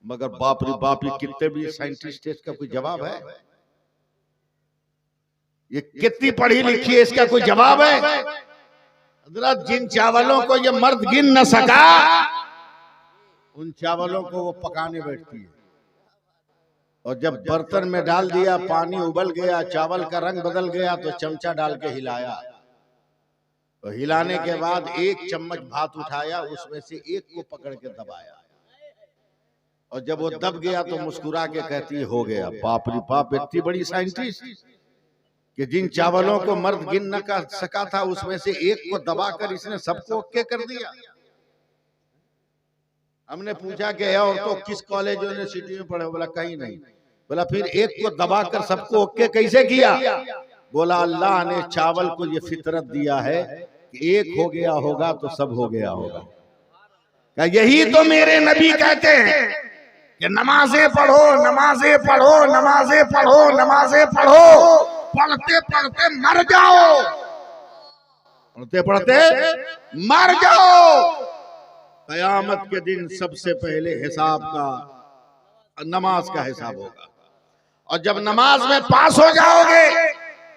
मगर बाप रे बाप, ये कितने भी साइंटिस्ट है, इसका कोई जवाब है? ये कितनी पढ़ी लिखी है, इसका कोई जवाब है? हजरत जिन चावलों को ये मर्द गिन न सका, उन चावलों को वो पकाने बैठती है। और जब बर्तन में डाल दिया, पानी उबल गया, चावल का रंग बदल गया, तो चमचा डाल के हिलाया। तो हिलाने के बाद 1 चम्मच भात उठाया, उसमें से 1 को पकड़ के दबाया। और जब वो दब गया तो मुस्कुरा के कहती हो गया। बाप रे बाप, इतनी बड़ी साइंटिस्ट कि जिन चावलों को मर्द गिन न कर सका था, उसमें से 1 को दबाकर इसने सबको ओके कर दिया। हमने पूछा कि और तो किस कॉलेज यूनिवर्सिटी में पढ़े? बोला कहीं नहीं। बोला फिर 1 को दबाकर सबको ओके कैसे किया? बोला अल्लाह ने चावल को ये फितरत दिया है कि 1 हो गया होगा तो सब हो गया होगा। यही तो मेरे नबी कहते हैं कि नमाजें पढ़ो, नमाजें पढ़ो, नमाजें पढ़ो, नमाजें पढ़ो, पढ़ते पढ़ते मर जाओ, पढ़ते पढ़ते मर जाओ। कयामत के दिन सबसे पहले हिसाब का नमाज का हिसाब होगा। और जब नमाज में पास हो जाओगे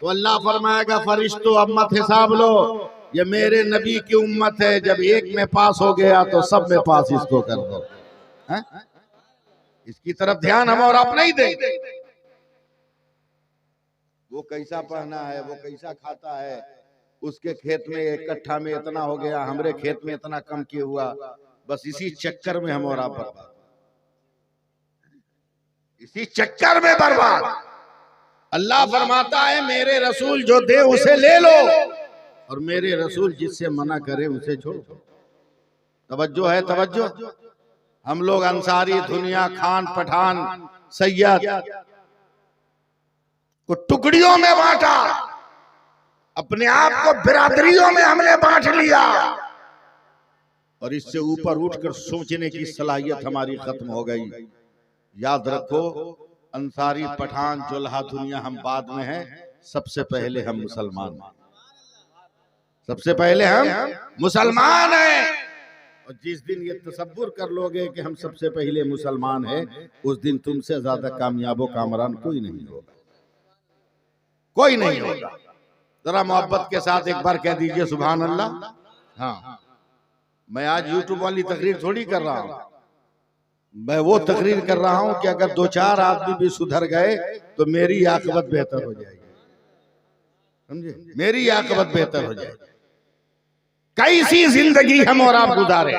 तो अल्लाह फरमाएगा फरिश्तों अब मत हिसाब लो, ये मेरे नबी की उम्मत है। जब 1 में पास हो गया तो सब में पास इसको कर दो। इसकी तरफ ध्यान हम और आप नहीं देंगे। वो कैसा पहना है, वो कैसा खाता है, उसके खेत में 1 कट्ठा में इतना हो गया, हमारे खेत में इतना कम किया हुआ। बस इसी चक्कर में हम और आप बर्बाद, इसी चक्कर में बर्बाद। अल्लाह फरमाता है मेरे रसूल जो दे उसे ले लो, और मेरे रसूल जिससे मना करे उसे छोड़ो। तवज्जो है, तवज्जो। हम लोग अंसारी, दुनिया, खान, पठान, सैयद को टुकड़ियों में बांटा, अपने आप को बिरादरियों में हमने बांट लिया। और इससे ऊपर उठकर सोचने की सलाहियत हमारी खत्म हो गई। याद रखो, अंसारी, पठान, जुल्हा, दुनिया हम बाद में हैं, सबसे पहले हम मुसलमान हैं। सबसे पहले हम मुसलमान हैं। और जिस दिन ये तसव्वुर कर लोगे कि हम सबसे पहले मुसलमान हैं, उस दिन तुमसे ज्यादा कामयाबो कामरान कोई नहीं होगा, कोई नहीं होगा। जरा मोहब्बत के साथ एक बार कह दीजिए सुभान अल्लाह। हाँ, मैं आज यूट्यूब वाली तकरीर थोड़ी कर रहा हूँ, मैं वो तकरीर कर रहा हूँ कि अगर 2-4 आदमी भी सुधर गए तो मेरी आकबत बेहतर हो जाएगी, समझे, मेरी आकबत बेहतर हो जाएगी। कैसी जिंदगी हम और आप गुजारे।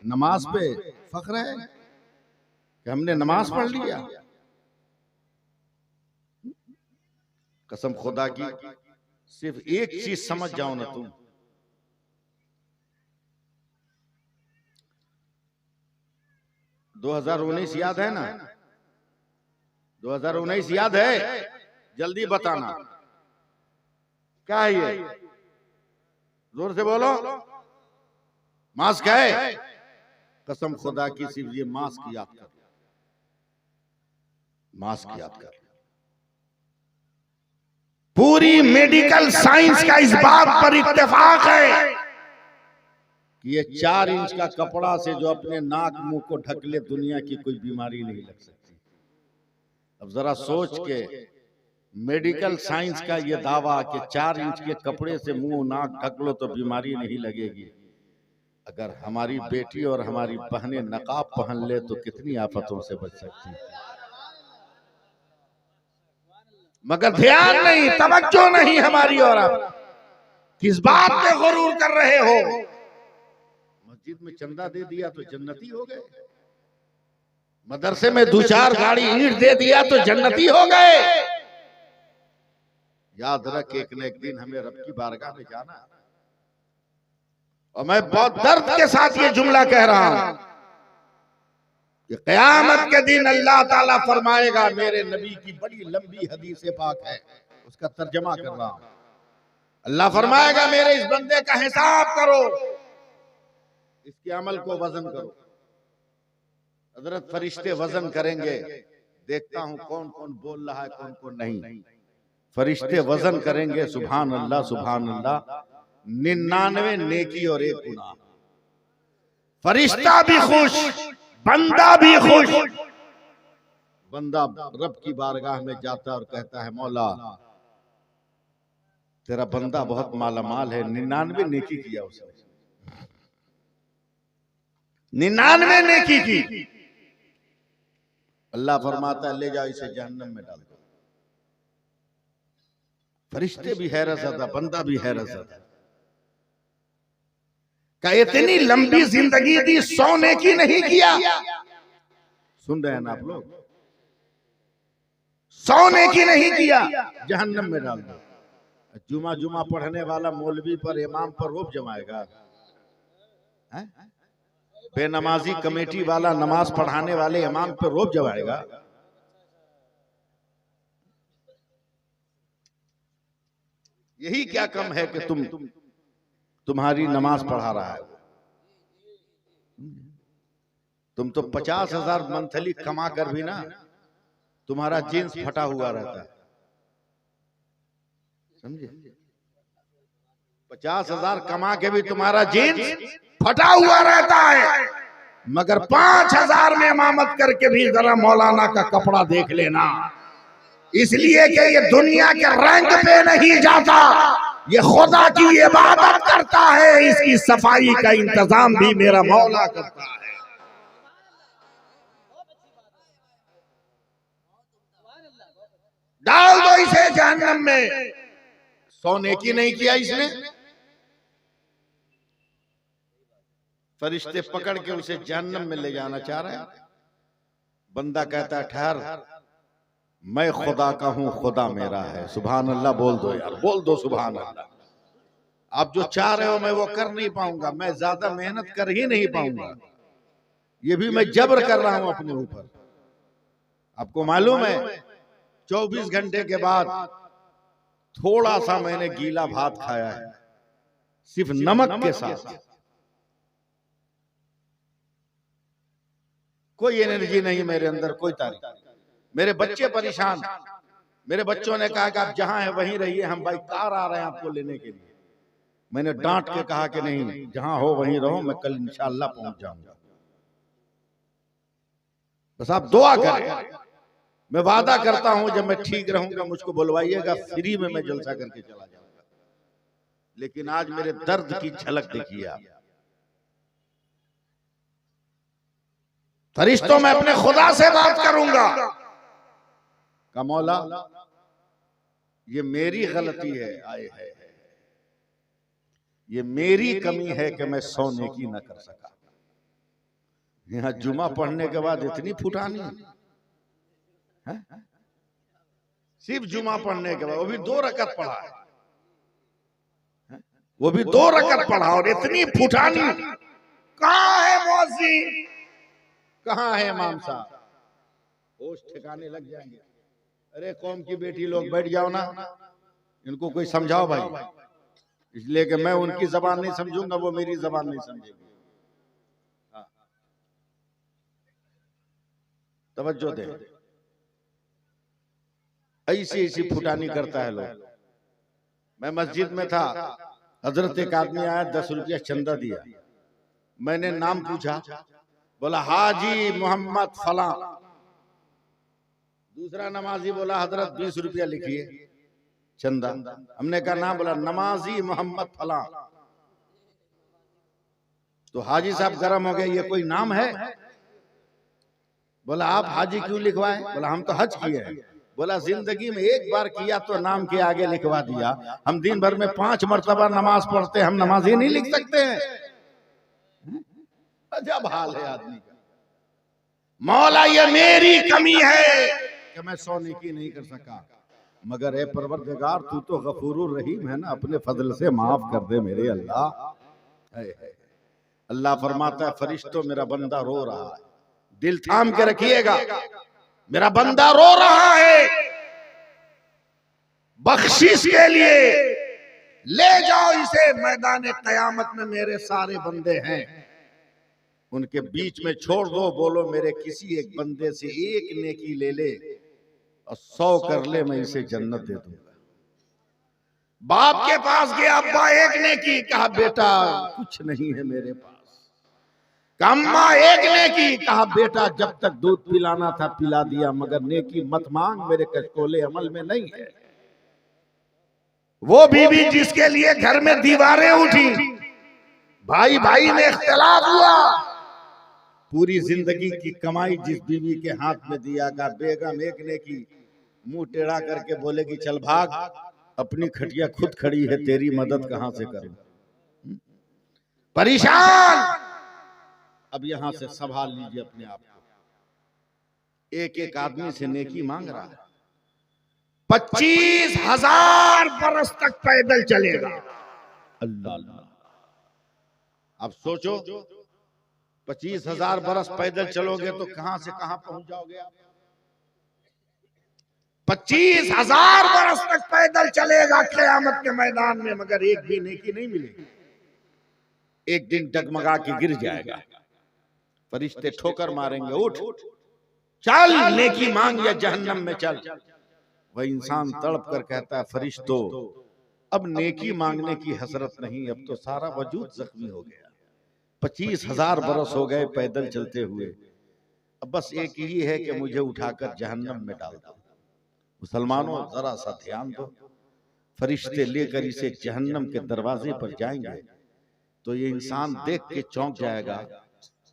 नमाज पे फख्र है कि हमने नमाज पढ़ लिया। कसम खुदा की, सिर्फ एक चीज समझ जाओ ना तुम, 2019 याद है ना? 2019 याद है? जल्दी बताना क्या है ये? जोर से बोलो। मास्क है? कसम खुदा की, सिर्फ ये मास्क याद कर, मास्क याद कर। पूरी मेडिकल साइंस का इस बात पर इत्तेफाक है कि ये 4 इंच का कपड़ा से जो अपने नाक मुंह को ढक ले, दुनिया की कोई बीमारी नहीं लग सकती। अब जरा सोच के, मेडिकल साइंस का ये दावा कि 4 इंच के कपड़े से मुंह नाक ढक लो तो बीमारी नहीं लगेगी। अगर हमारी बेटी और हमारी बहनें नकाब पहन ले तो कितनी आफतों से बच सकती हैं। मगर ध्यान नहीं, तवज्जो नहीं हमारी। और आप किस बात पे गुरूर कर रहे हो? मस्जिद में चंदा दे दिया तो जन्नती हो गए, मदरसे में 2-4 गाड़ी ईंट दे दिया तो जन्नती हो गए। याद रख, एक न एक दिन हमें रब की बारगाह में जाना है। और मैं बहुत दर्द के साथ ये जुमला कह रहा हूं कि क़यामत के दिन अल्लाह ताला फरमाएगा, मेरे नबी की बड़ी लंबी हदीस पाक है, उसका तर्जमा कर रहा हूं। अल्लाह फरमाएगा, मेरे इस बंदे का हिसाब करो, इसके अमल को वजन करो। हजरत फरिश्ते वजन करेंगे, देखता हूं कौन कौन बोल रहा है, कौन कौन नहीं। फरिश्ते वजन करेंगे, सुभान अल्लाह सुभान अल्लाह, 99 नेकी और 1 गुनाह। फरिश्ता भी खुश, बंदा भी खुश। बंदा रब की बारगाह में जाता है और कहता है, मौला तेरा बंदा बहुत मालामाल है, 99 नेकी किया उसने, 99 नेकी की। अल्लाह फरमाता है, ले जाओ इसे जहन्नम में डाल दो। फरिश्ते भी हैरत ज़दा, बंदा भी हैरत ज़दा। क्या इतनी लंबी जिंदगी दी, 100 नेकी नहीं किया? सुन रहे हैं ना आप लोग? 100 नेकी नहीं किया, जहन्नम में डाल दो। जुमा जुमा पढ़ने वाला मौलवी पर, इमाम पर रोब जमाएगा? बेनमाजी कमेटी वाला नमाज पढ़ाने वाले इमाम पर रोब जमाएगा? यही क्या कम है कि तुम्हारी नमाज पढ़ा रहा है? तुम तो 50,000 मंथली कमा कर भी ना तुम्हारा जींस फटा हुआ रहता है, समझे? 50,000 कमा के भी तुम्हारा जींस फटा हुआ रहता है। मगर 5,000 में इमामत करके भी जरा मौलाना का कपड़ा देख लेना, इसलिए कि ये दुनिया के रंग पे नहीं जाता, ये खुदा की इबादत करता है। इसकी सफाई का इंतजाम भी मेरा मौला करता है। डाल दो इसे जहन्नम में। 100 नेकी नहीं किया इसने, फरिश्ते पकड़ के उसे जहन्नम में ले जाना चाह रहे हैं। बंदा कहता है, ठहर, मैं खुदा का हूं, खुदा मेरा है। सुभान अल्लाह बोल दो यार, बोल दो सुभान अल्लाह। आप जो चाह रहे हो मैं वो कर नहीं पाऊंगा, मैं ज्यादा मेहनत कर ही नहीं पाऊंगा। ये भी मैं जबर कर रहा हूं अपने ऊपर। आपको मालूम है, 24 घंटे के बाद थोड़ा सा मैंने गीला भात खाया है, सिर्फ नमक के साथ। कोई एनर्जी नहीं मेरे अंदर, कोई तारीफ। मेरे बच्चे परेशान, मेरे बच्चों ने कहा कि आप जहां हैं वहीं रहिए, हम भाई कार आ रहे हैं आपको लेने के लिए। मैंने डांट के कहा कि नहीं, जहां हो वहीं रहो, मैं कल इंशाअल्लाह पहुंच जाऊंगा। बस आप दुआ करें, मैं वादा करता हूं जब मैं ठीक रहूंगा मुझको बुलवाइएगा, फ्री में मैं जलसा करके चला जाऊंगा। लेकिन आज मेरे दर्द की झलक देखिए आप। फरिश्तों में अपने खुदा से बात करूंगा का मौला ये मेरी गलती है, आए है ये मेरी कमी है कि मैं सोने की न कर सका। यहां जुमा पढ़ने के बाद इतनी फुटानी है? सिर्फ जुमा पढ़ने के बाद, वो भी 2 रकत पढ़ा है, वो भी 2 रकत पढ़ा और इतनी फुटानी। कहां है मौज़िन, कहां है इमाम साहब? होश ठिकाने लग जाएंगे। अरे कौम की बेटी लोग बैठ जाओ ना, इनको कोई समझाओ भाई, इसलिए कि मैं उनकी जबान नहीं समझूंगा, वो मेरी जबान नहीं समझेगी। तवज्जो दे, ऐसी ऐसी फुटानी करता है लोग। मैं मस्जिद में था, हजरत एक आदमी आया, 10 रुपया चंदा दिया। मैंने नाम पूछा, बोला हाजी मोहम्मद फला। दूसरा नमाजी बोला हजरत 20 रुपया लिखिए चंदा। हमने कहा नाम, बोला नमाजी मोहम्मद फला। तो हाजी साहब गर्म हो गए, ये कोई नाम है? बोला आप हाजी क्यों लिखवाए? बोला हम तो हज किए हैं। बोला जिंदगी में एक बार किया तो नाम के आगे लिखवा दिया, हम दिन भर में 5 मरतबा नमाज पढ़ते, हम नमाजी नहीं लिख सकते हैं? अजब हाल है आदमी का। मौला ये मेरी कमी है कि मैं सोने की नहीं कर सका, मगर ए परवरदिगार तू तो गफूरुर रहीम है ना, अपने फजल से माफ कर दे मेरे अल्लाह। अल्लाह फरमाता है फरिश्तों मेरा बंदा रो रहा है, दिल थाम के रखिएगा, मेरा बंदा रो रहा है, बख्शिश के लिए ले जाओ इसे मैदान क़यामत में, मेरे सारे बंदे हैं उनके बीच में छोड़ दो, बोलो मेरे किसी एक बंदे से एक नेकी ले ले और 100 कर ले, मैं इसे जन्नत दे दूंगा। बाप के पास गया, अब्बा एक नेकी, कहा बेटा कुछ नहीं है मेरे पास। अम्मा एक नेकी, कहा बेटा जब तक दूध पिलाना था पिला दिया, मगर नेकी मत मांग, मेरे कचकोले अमल में नहीं है। वो बीवी जिसके लिए घर में दीवारें उठी, भाई भाई में इख्तिलाफ हुआ, पूरी जिंदगी की कमाई जिस बीवी के हाथ में दिया, का बेगम एक नेकी, मुंह टेढ़ा करके बोलेगी चल भाग, अपनी खटिया खुद खड़ी है, तेरी मदद कहां से करूं? परेशान। अब यहां से संभाल लीजिए अपने आप को। एक एक आदमी से नेकी मांग रहा है, 25,000 बरस तक पैदल चलेगा। अल्लाह अल्लाह, अब सोचो 25,000 बरस पैदल चलोगे तो कहां से कहां पहुंच जाओगे आप? 25,000 बरस तक पैदल चलेगा क़यामत के मैदान में, मगर एक भी नेकी नहीं मिलेगी। एक दिन डगमगा के गिर जाएगा, फरिश्ते ठोकर मारेंगे, उठ चल नेकी मांग या जहन्नम में चल। वह इंसान तड़प कर कहता है फरिश्तों अब नेकी मांगने की हसरत नहीं, अब तो सारा वजूद जख्मी हो गया, 25,000 बरस हो गए पैदल चलते हुए, अब बस एक ही है कि मुझे उठाकर जहन्नम में डाल दो। मुसलमानों जरा सा ध्यान दो, फरिश्ते लेकर इसे जहन्नम के दरवाजे पर जाएंगे तो ये इंसान देख के चौंक जाएगा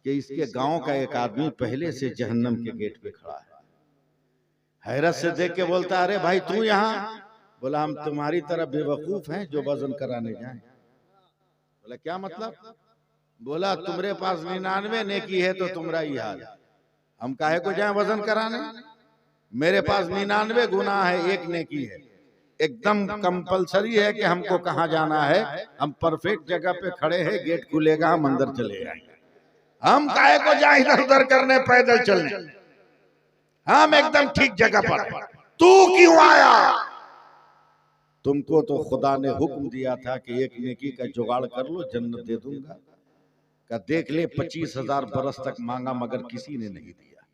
कि इसके गांव का एक आदमी पहले से जहन्नम के गेट पे खड़ा है। हैरत से देख के बोलता अरे भाई तू यहाँ? बोला हम तुम्हारी तरह बेवकूफ हैं जो वजन कराने जाएं। बोला क्या मतलब? बोला तुम्हारे पास 99 नेकी है तो तुम्हारा ही हाल, हम काहे को जाएं वजन कराने? मेरे पास 99 गुनाह है, 1 नेकी है। एकदम कंपलसरी है कि हमको कहाँ जाना है, हम परफेक्ट जगह पे खड़े हैं, गेट खुलेगा हम अंदर चले जाएंगे। हम काहे को जाए इधर उधर करने, पैदल चलने, हम एकदम ठीक जगह पर। तू क्यों आया? तुमको तो खुदा ने हुक्म दिया था कि एक नेकी का जुगाड़ कर लो, जन्नत दे दूंगा। कहा देख ले 25,000 बरस तक मांगा मगर किसी ने नहीं दिया।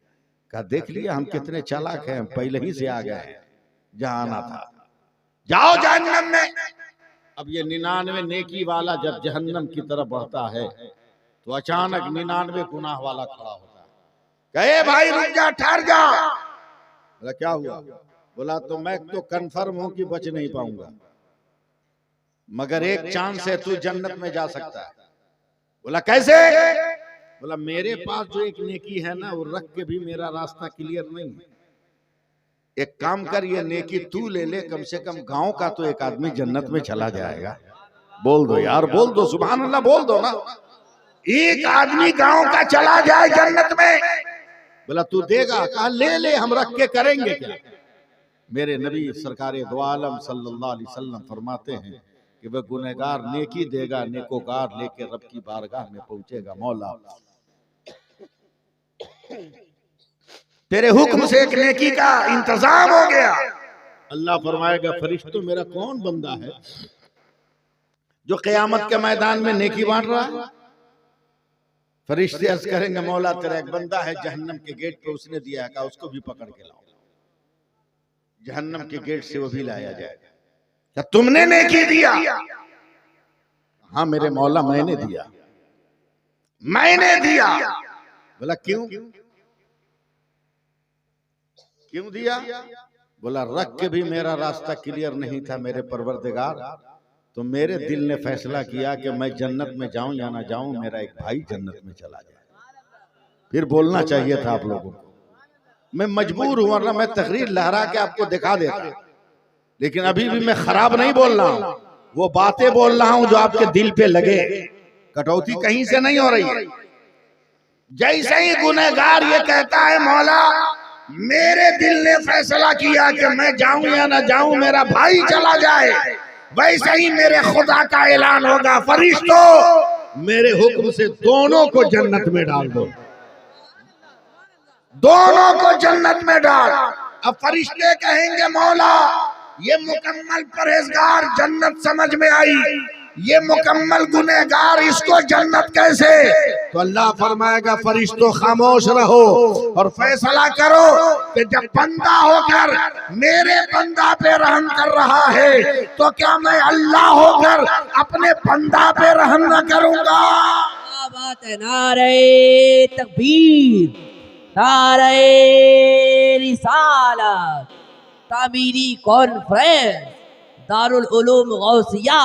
कहा देख लिया हम कितने चालाक हैं, पहले ही से आ गए हैं जहां आना था, जाओ जहन्नम में। अब ये 99 नेकी वाला जब जहन्नम की तरफ बढ़ता है तो अचानक 99 गुनाह वाला खड़ा होता है, कहे भाई रुक जा, ठहर जा। बोला क्या हुआ? बोला तो मैं तो कंफर्म हूं कि बच नहीं पाऊंगा, मगर एक चांस से तू जन्नत में जा सकता है। बोला कैसे? बोला मेरे पास जो एक नेकी है ना वो रख के भी मेरा रास्ता क्लियर नहीं है, एक काम कर ये नेकी तू ले ले, कम से कम गांव का तो एक आदमी जन्नत में चला जाएगा। बोल दो यार, बोल दो सुभान अल्लाह, बोल दो ना, एक आदमी गांव का चला जाए जन्नत में। बोला तू देगा? कहा ले ले, हम रख के करेंगे क्या। मेरे नबी सरकार दो आलम सल्लल्लाहु अलैहि वसल्लम फरमाते हैं कि वह गुनहगार नेकी देगा, नेकोकार लेके रब की बारगाह में पहुंचेगा, मौला तेरे हुक्म से एक नेकी का इंतजाम हो गया। अल्लाह फरमाएगा फरिश्तों मेरा कौन बंदा है जो क़यामत के मैदान में नेकी बांट रहा है? फरिश्ते अर्ज करेंगे मौला तेरा एक बंदा है जहन्नम के गेट पे, उसने दिया है, कहा उसको भी पकड़ के लाओ। जहन्नम के गेट से वो भी लाया जाएगा। क्या तुमने नेकी दिया? हाँ मेरे मौला मैंने दिया। मैंने दिया? बोला क्यों? क्यों दिया? बोला रख के भी मेरा रास्ता क्लियर नहीं था मेरे परवरदिगार, तो मेरे दिल ने फैसला किया कि मैं जन्नत में जाऊं या ना जाऊं, मेरा एक भाई जन्नत में चला जाए। फिर बोलना चाहिए था आप लोगों को, मैं मजबूर हूं वरना मैं तकरीर लहरा के आपको दिखा देता, लेकिन अभी भी मैं खराब नहीं बोल रहा हूं, वो बातें बोल रहा हूं जो आपके दिल पे लगे। कटौती कहीं से नहीं हो रही है। जैसे ही गुनहगार ये कहता है मौला मेरे दिल ने फैसला किया कि मैं जाऊं या ना जाऊं, मेरा भाई चला जाए, वैसे ही मेरे खुदा का ऐलान होगा फरिश्तों मेरे हुक्म से दोनों को जन्नत में डाल दो, दोनों को जन्नत में डाल। अब फरिश्ते कहेंगे मौला ये मुकम्मल परहेजगार जन्नत समझ में आई, ये मुकम्मल गुनहगार इसको जन्नत कैसे? तो अल्लाह फरमाएगा फरिश्तों खामोश रहो और फैसला करो कि जब बंदा होकर मेरे बंदा पे रहम कर रहा है तो क्या मैं अल्लाह होकर अपने बंदा पे रहम न करूंगा? क्या बात है, नारे तकबीर, नारे रिसालत, तामीरी कॉन्फ्रेंस, दारुल उलूम गौसिया,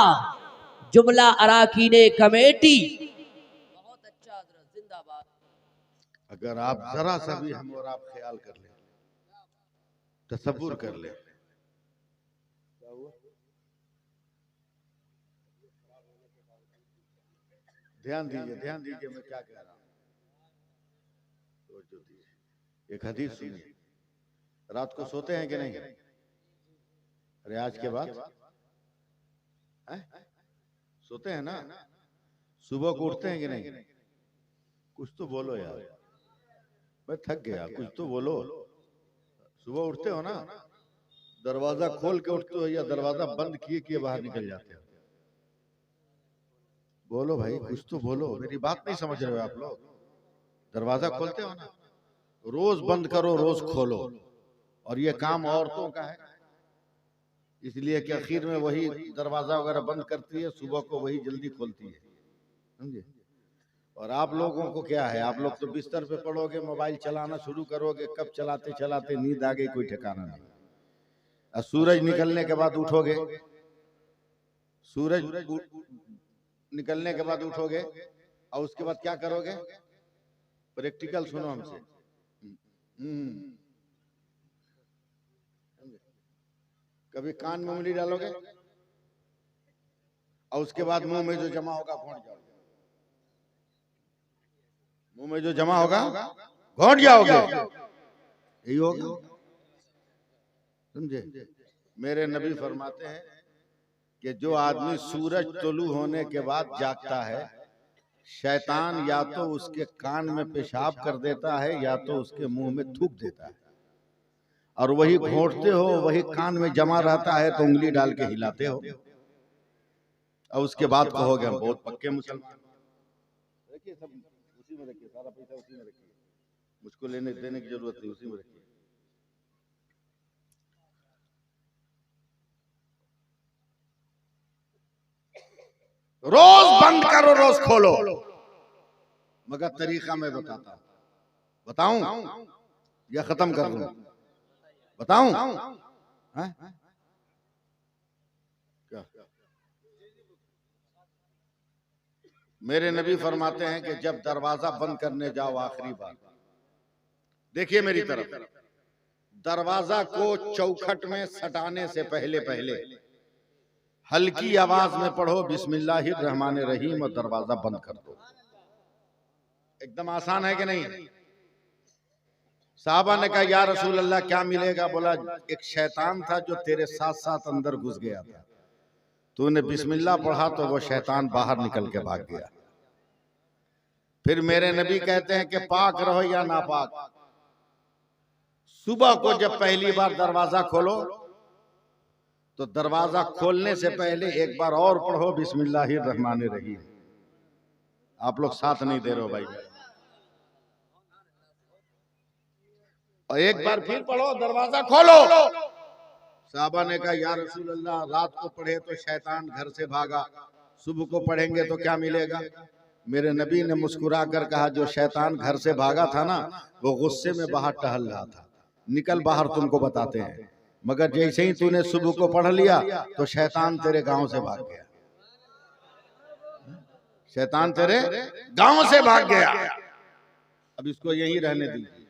जुमला अराकीने कमेटी। बहुत अच्छा हज़रत, जिंदाबाद। अगर आप जरा सा भी हम और आप ख्याल कर ले, तसव्वुर कर ले, ध्यान दीजिए मैं क्या कह रहा हूं, तो एक हदीस सुनिए। रात को सोते हैं कि नहीं? अरे आज के बाद सोते हैं ना? सुबह को उठते हैं कि नहीं? कुछ तो बोलो यार, मैं थक गया, कुछ तो बोलो। सुबह उठते हो ना, दरवाजा खोल के उठते हो या दरवाजा बंद किए किए बाहर निकल जाते हो? बोलो भाई, कुछ तो बोलो, मेरी बात नहीं समझ रहे हो आप लोग। दरवाजा खोलते हो ना, रोज बंद करो रोज खोलो, और ये काम औरतों का है, इसलिए कि आखिर में वही दरवाजा वगैरह बंद करती है, सुबह को वही जल्दी खोलती है, समझे? और आप लोगों को क्या है, आप लोग तो बिस्तर पे पड़ोगे, मोबाइल चलाना शुरू करोगे, कब चलाते चलाते नींद आ गई कोई ठिकाना नहीं। और सूरज निकलने के बाद उठोगे, सूरज निकलने के बाद उठोगे और उसके बाद क्या करोगे? प्रैक्टिकल सुनो हमसे। कभी कान में उंगली डालोगे और उसके बाद मुंह में जो जमा होगा घोंट जाओगे, मुंह में जो जमा होगा घोंट जाओगे, यही होगा, समझे? मेरे नबी फरमाते हैं कि जो आदमी सूरज तुलू होने के बाद जागता है, शैतान या तो उसके कान में पेशाब कर देता है या तो उसके मुंह में थूक देता है, और वही घोंटते हो, वही कान में जमा रहता है तो उंगली डाल के हिलाते हो, और उसके बाद कहोगे हम बहुत पक्के मुसलमान। रखिए, सब उसी में रखिए, सारा पैसा उसी में रखिए, मुझको लेने देने की जरूरत नहीं, उसी में रखिए। रोज बंद करो, रोज खोलो, मगर तरीका मैं बताता हूं। बताऊं या खत्म कर दूं? बताऊं? क्या? मेरे नबी फरमाते हैं कि जब दरवाजा बंद करने जाओ आखिरी बार, देखिए मेरी तरफ, दरवाजा को चौखट में सटाने से पहले पहले हल्की आवाज में पढ़ो बिस्मिल्लाहिर्रहमानिर्रहीम और दरवाजा बंद कर दो। एकदम आसान है कि नहीं? साहबा ने कहा या रसूल अल्लाह क्या मिलेगा? बोला एक शैतान था जो तेरे साथ साथ अंदर घुस गया था, तूने बिस्मिल्लाह पढ़ा तो वो शैतान बाहर निकल के भाग गया। फिर मेरे नबी कहते हैं कि पाक रहो या नापाक, सुबह को जब पहली बार दरवाजा खोलो तो दरवाजा खोलने से पहले एक बार और पढ़ो बिस्मिल्लाहिर्रहमानिर्रहीम। आप लोग साथ नहीं दे रहे हो भाई, और एक बार फिर पढ़ो, दरवाजा खोलो। साहबा ने कहा या रसूल अल्लाह रात को पढ़े तो शैतान घर से भागा, सुबह को पढ़ेंगे तो क्या मिलेगा? मेरे नबी ने मुस्कुरा कर कहा जो शैतान घर से भागा था ना, वो गुस्से में बाहर टहल रहा था, निकल बाहर तुमको बताते हैं। मगर जैसे ही तूने सुबह को पढ़ लिया तो शैतान तेरे गांव से भाग गया, शैतान तेरे गांव से भाग गया। अब इसको यही रहने दीजिए।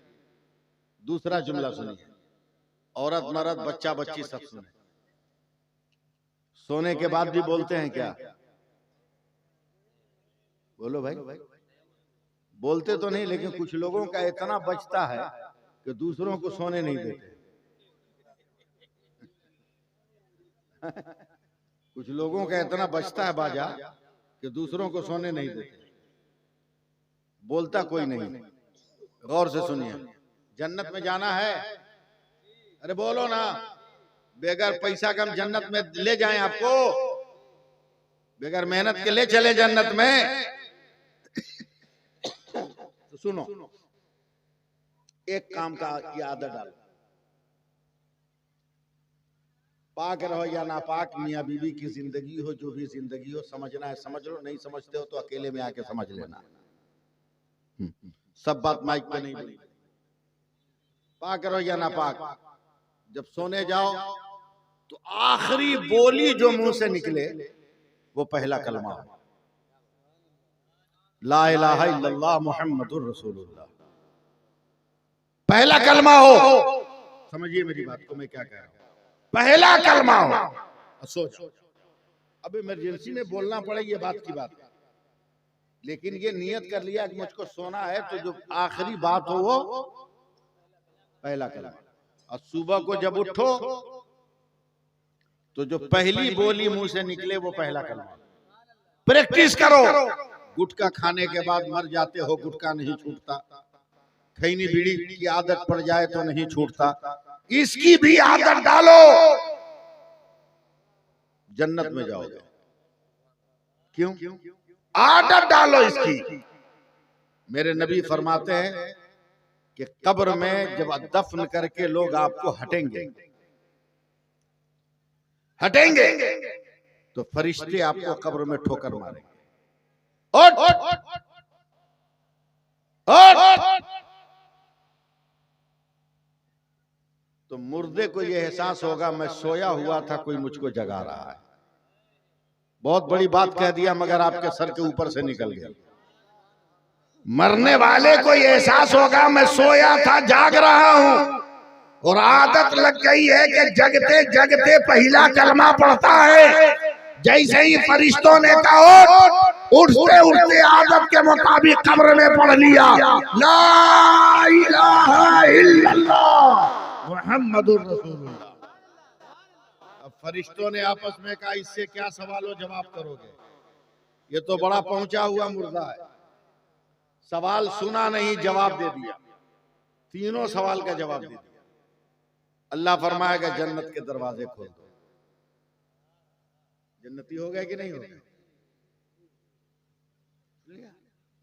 दूसरा जुमला सुनिए, औरत मर्द बच्चा बच्ची सब सुने। सोने के बाद भी बोलते हैं क्या? बोलो भाई, बोलते तो नहीं, लेकिन कुछ लोगों का इतना बचता है कि दूसरों को सोने नहीं देते। कुछ लोगों का इतना बचता है बाजा कि दूसरों को सोने नहीं देते। बोलता कोई नहीं। गौर से सुनिए, जन्नत में जाना है, अरे बोलो ना, बेगर पैसा का हम जन्नत में ले जाएं आपको, बेगर मेहनत के ले चले जन्नत में। तो सुनो, एक काम का ये आदत डालो, पाक रहो या नापाक, मियाँ बीवी की जिंदगी हो, जो भी जिंदगी हो, समझना है समझ लो, नहीं समझते हो तो अकेले में आके समझ लेना। सब बात माइक पे नहीं बोली। पाक रहो या नापाक, जब सोने जाओ तो आखिरी बोली जो मुंह से निकले वो पहला कलमा हो, ला इलाहा इल्लल्लाह मुहम्मदुर रसूलुल्लाह, पहला कलमा हो। समझिए मेरी बात को मैं क्या कह रहा हूं, पहला कलमा हो। सोच, अब इमरजेंसी में बोलना पड़े ये बात की बात, लेकिन ये नियत कर लिया कि मुझको सोना है तो जो आखिरी बात हो वो पहला कलमा। और सुबह को जब उठो तो जो पहली बोली मुंह से निकले वो पहला कलमा। प्रैक्टिस करो। गुटखा खाने के बाद मर जाते हो, गुटखा नहीं छूटता। खैनी बीड़ी की आदत पड़ जाए तो नहीं छूटता, इसकी भी आदत डालो, जन्नत में जाओगे। क्यों? आदत डालो इसकी। मेरे नबी फरमाते हैं कि कब्र में जब दफन करके लोग आपको हटेंगे तो फरिश्ते आपको कब्र में ठोकर मारेंगे, तो मुर्दे को यह एहसास होगा मैं सोया हुआ था, कोई मुझको जगा रहा है। बहुत बड़ी बात कह दिया मगर आपके सर के ऊपर से निकल गया। मरने वाले को यह एहसास होगा मैं सोया था, जाग रहा हूं, और आदत लग गई है कि जगते जगते पहला कलमा पढ़ता है। जैसे ही फरिश्तों ने कहा उठते उठते आदत के मुताबिक कब्र में पढ़ लिया, ला इलाहा इल्लल्लाह मुहम्मदुर रसूलुल्लाह। अब फरिश्तों ने आपस में कहा इससे क्या सवाल जवाब करोगे, ये तो बड़ा पहुंचा हुआ मुर्दा है। सवाल सुना नहीं, जवाब दे दिया, तीनों सवाल का जवाब दे दिया। अल्लाह फरमाएगा जन्नत के दरवाजे खोल दो। जन्नती हो गए कि नहीं हो गए?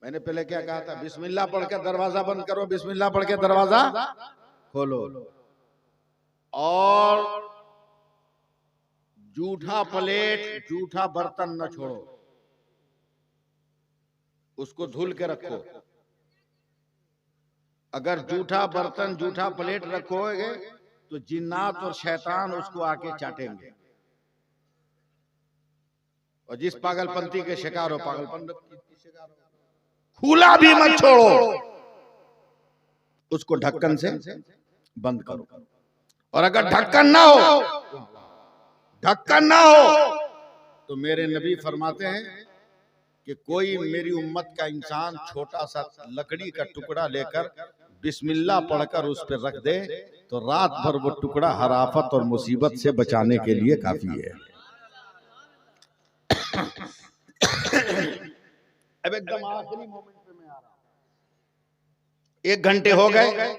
मैंने पहले क्या कहा था, बिस्मिल्लाह पढ़ के दरवाजा बंद करो, बिस्मिल्लाह पढ़ के दरवाजा खोलो। और जूठा प्लेट जूठा बर्तन न छोड़ो, उसको धुल के रखो। अगर जूठा बर्तन जूठा प्लेट रखोगे तो जिन्नात और शैतान उसको आके चाटेंगे, और जिस पागलपंती के शिकार हो पागलपन की शिकार हो। खुला भी मत छोड़ो, उसको ढक्कन से बंद करो। और अगर ढक्कन ना हो तो मेरे नबी फरमाते हैं कि कोई मेरी उम्मत का इंसान छोटा सा लकड़ी का टुकड़ा लेकर बिस्मिल्लाह पढ़कर उस पर रख दे तो रात भर वो टुकड़ा हर आफत और मुसीबत से बचाने के लिए काफी है। अब एकदम आखिरी मोमेंट पे मैं आ रहा हूं। 1 घंटे हो गए।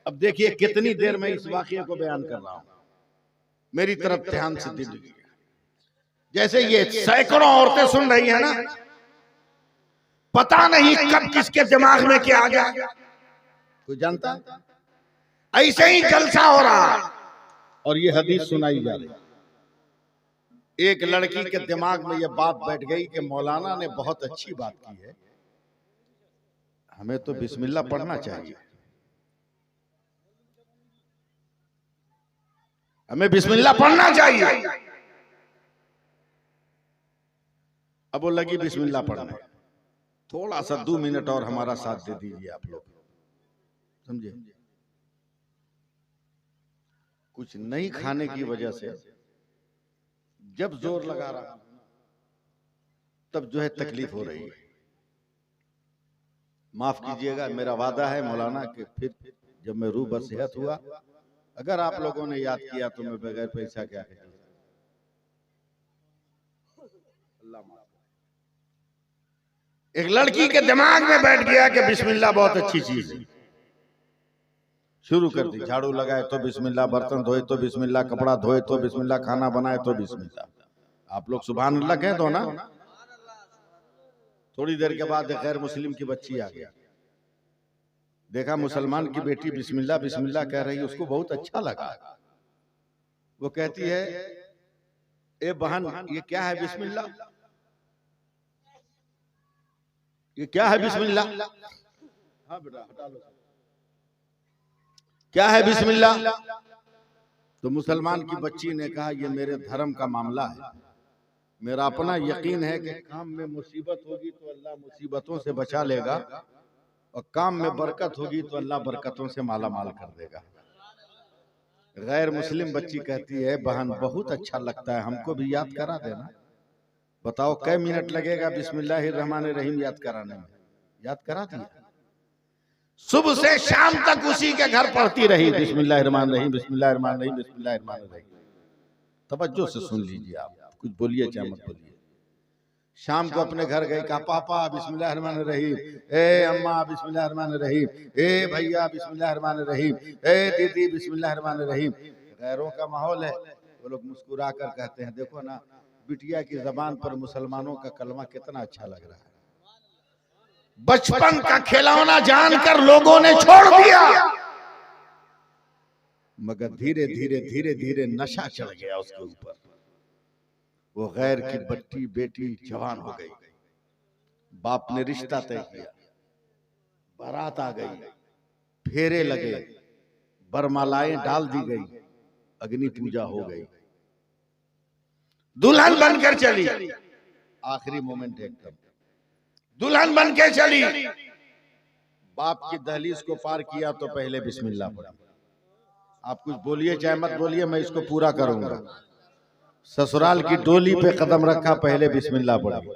अब देखिए कितनी देर में इस वाकये को बयान कर रहा हूं। मेरी तरफ ध्यान से दीजिए। जैसे ये सैकड़ों औरतें सुन रही हैं ना, पता नहीं कब किसके दिमाग में क्या आ गया, कोई जानता? ऐसे ही जलसा हो रहा और ये हदीस सुनाई जा रही। एक लड़की के दिमाग में यह बात बैठ गई कि मौलाना ने बहुत अच्छी बात की है, हमें तो बिस्मिल्लाह पढ़ना चाहिए, हमें बिस्मिल्लाह पढ़ना चाहिए। अब वो लगी बिस्मिल्लाह पढ़ने। थोड़ा सा 2 मिनट और हमारा साथ दे दीजिए आप लोग, समझे? कुछ नहीं खाने की वजह से जब जोर लगा रहा तब जो है तकलीफ हो रही है। माफ कीजिएगा, मेरा वादा है मौलाना कि फिर जब मैं रूह बसेहत हुआ, अगर आप लोगों ने याद किया तो मैं बगैर पैसा क्या कह। एक लड़की के दिमाग में बैठ गया कि बिस्मिल्लाह बहुत अच्छी चीज है, शुरू कर दी। झाड़ू लगाए तो बिस्मिल्लाह, बर्तन धोए तो बिस्मिल्लाह, कपड़ा धोए तो बिस्मिल्लाह, खाना बनाए तो बिस्मिल्लाह। आप लोग सुभान अल्लाह कह दो ना। थोड़ी देर के बाद गैर मुस्लिम की बच्ची आ गई, देखा मुसलमान की बेटी बिस्मिल्लाह बिस्मिल्लाह कह रही है, उसको बहुत अच्छा लगा। वो कहती है, ए बहन ये क्या है बिस्मिल्लाह, ये क्या है बिस्मिल्लाह? हाँ बेटा हटा लो, क्या है बिस्मिल्लाह? तो मुसलमान की बच्ची ने कहा, ये मेरे धर्म का मामला है, मेरा अपना यकीन है कि काम में मुसीबत होगी तो अल्लाह मुसीबतों से बचा लेगा, और काम में बरकत होगी तो अल्लाह बरकतों से माला माल कर देगा। गैर मुस्लिम बच्ची कहती है, बहन बहुत अच्छा लगता है, हमको भी याद करा देना। बताओ कै मिनट लगेगा बिस्मिल्लाहिर्रहमानिर्रहीम याद कराने में? याद करा दिया। सुबह से शाम तक उसी के घर पढ़ती रही, बिस्मिल्लाहिर्रहमानिर्रहीम बिस्मिल्लाहिर्रहमानिर्रहीम बिस्मिल्लाहिर्रहमानिर्रहीम। तवज्जो से सुन लीजिए, आप कुछ बोलिए चाहे मत बोलिए। शाम को अपने घर गई, कहा पापा बिस्मिल्लाहिर्रहमानिर्रहीम, ए अम्मा बिस्मिल्लाहिर्रहमानिर्रहीम, ए भैया बिस्मिल्लाहिर्रहमानिर्रहीम, ए दीदी बिस्मिल्लाहिर्रहमानिर्रहीम। गैरों का माहौल है, वो लोग मुस्कुरा कर कहते हैं, देखो ना बिटिया की जबान पर मुसलमानों का कलमा कितना अच्छा लग रहा है। बचपन का खिलौना जानकर लोगों ने छोड़ दिया, मगर धीरे धीरे धीरे धीरे नशा चढ़ गया उसके ऊपर। वो गैर की बच्ची बेटी जवान हो गई, बाप ने रिश्ता तय किया, बारात आ गई, फेरे लगे, बरमालाएं डाल दी गई, अग्नि पूजा हो गई, दुल्हन बनकर चली। आखिरी मोमेंट एकदम दुल्हन बन के चली, बाप की दहलीज को पार किया तो पहले बिस्मिल्लाह पढ़ा। आप कुछ बोलिए चाहे मत बोलिए, मैं इसको पूरा करूंगा। ससुराल की डोली पे कदम रखा, पहले बिस्मिल्लाह पढ़ी।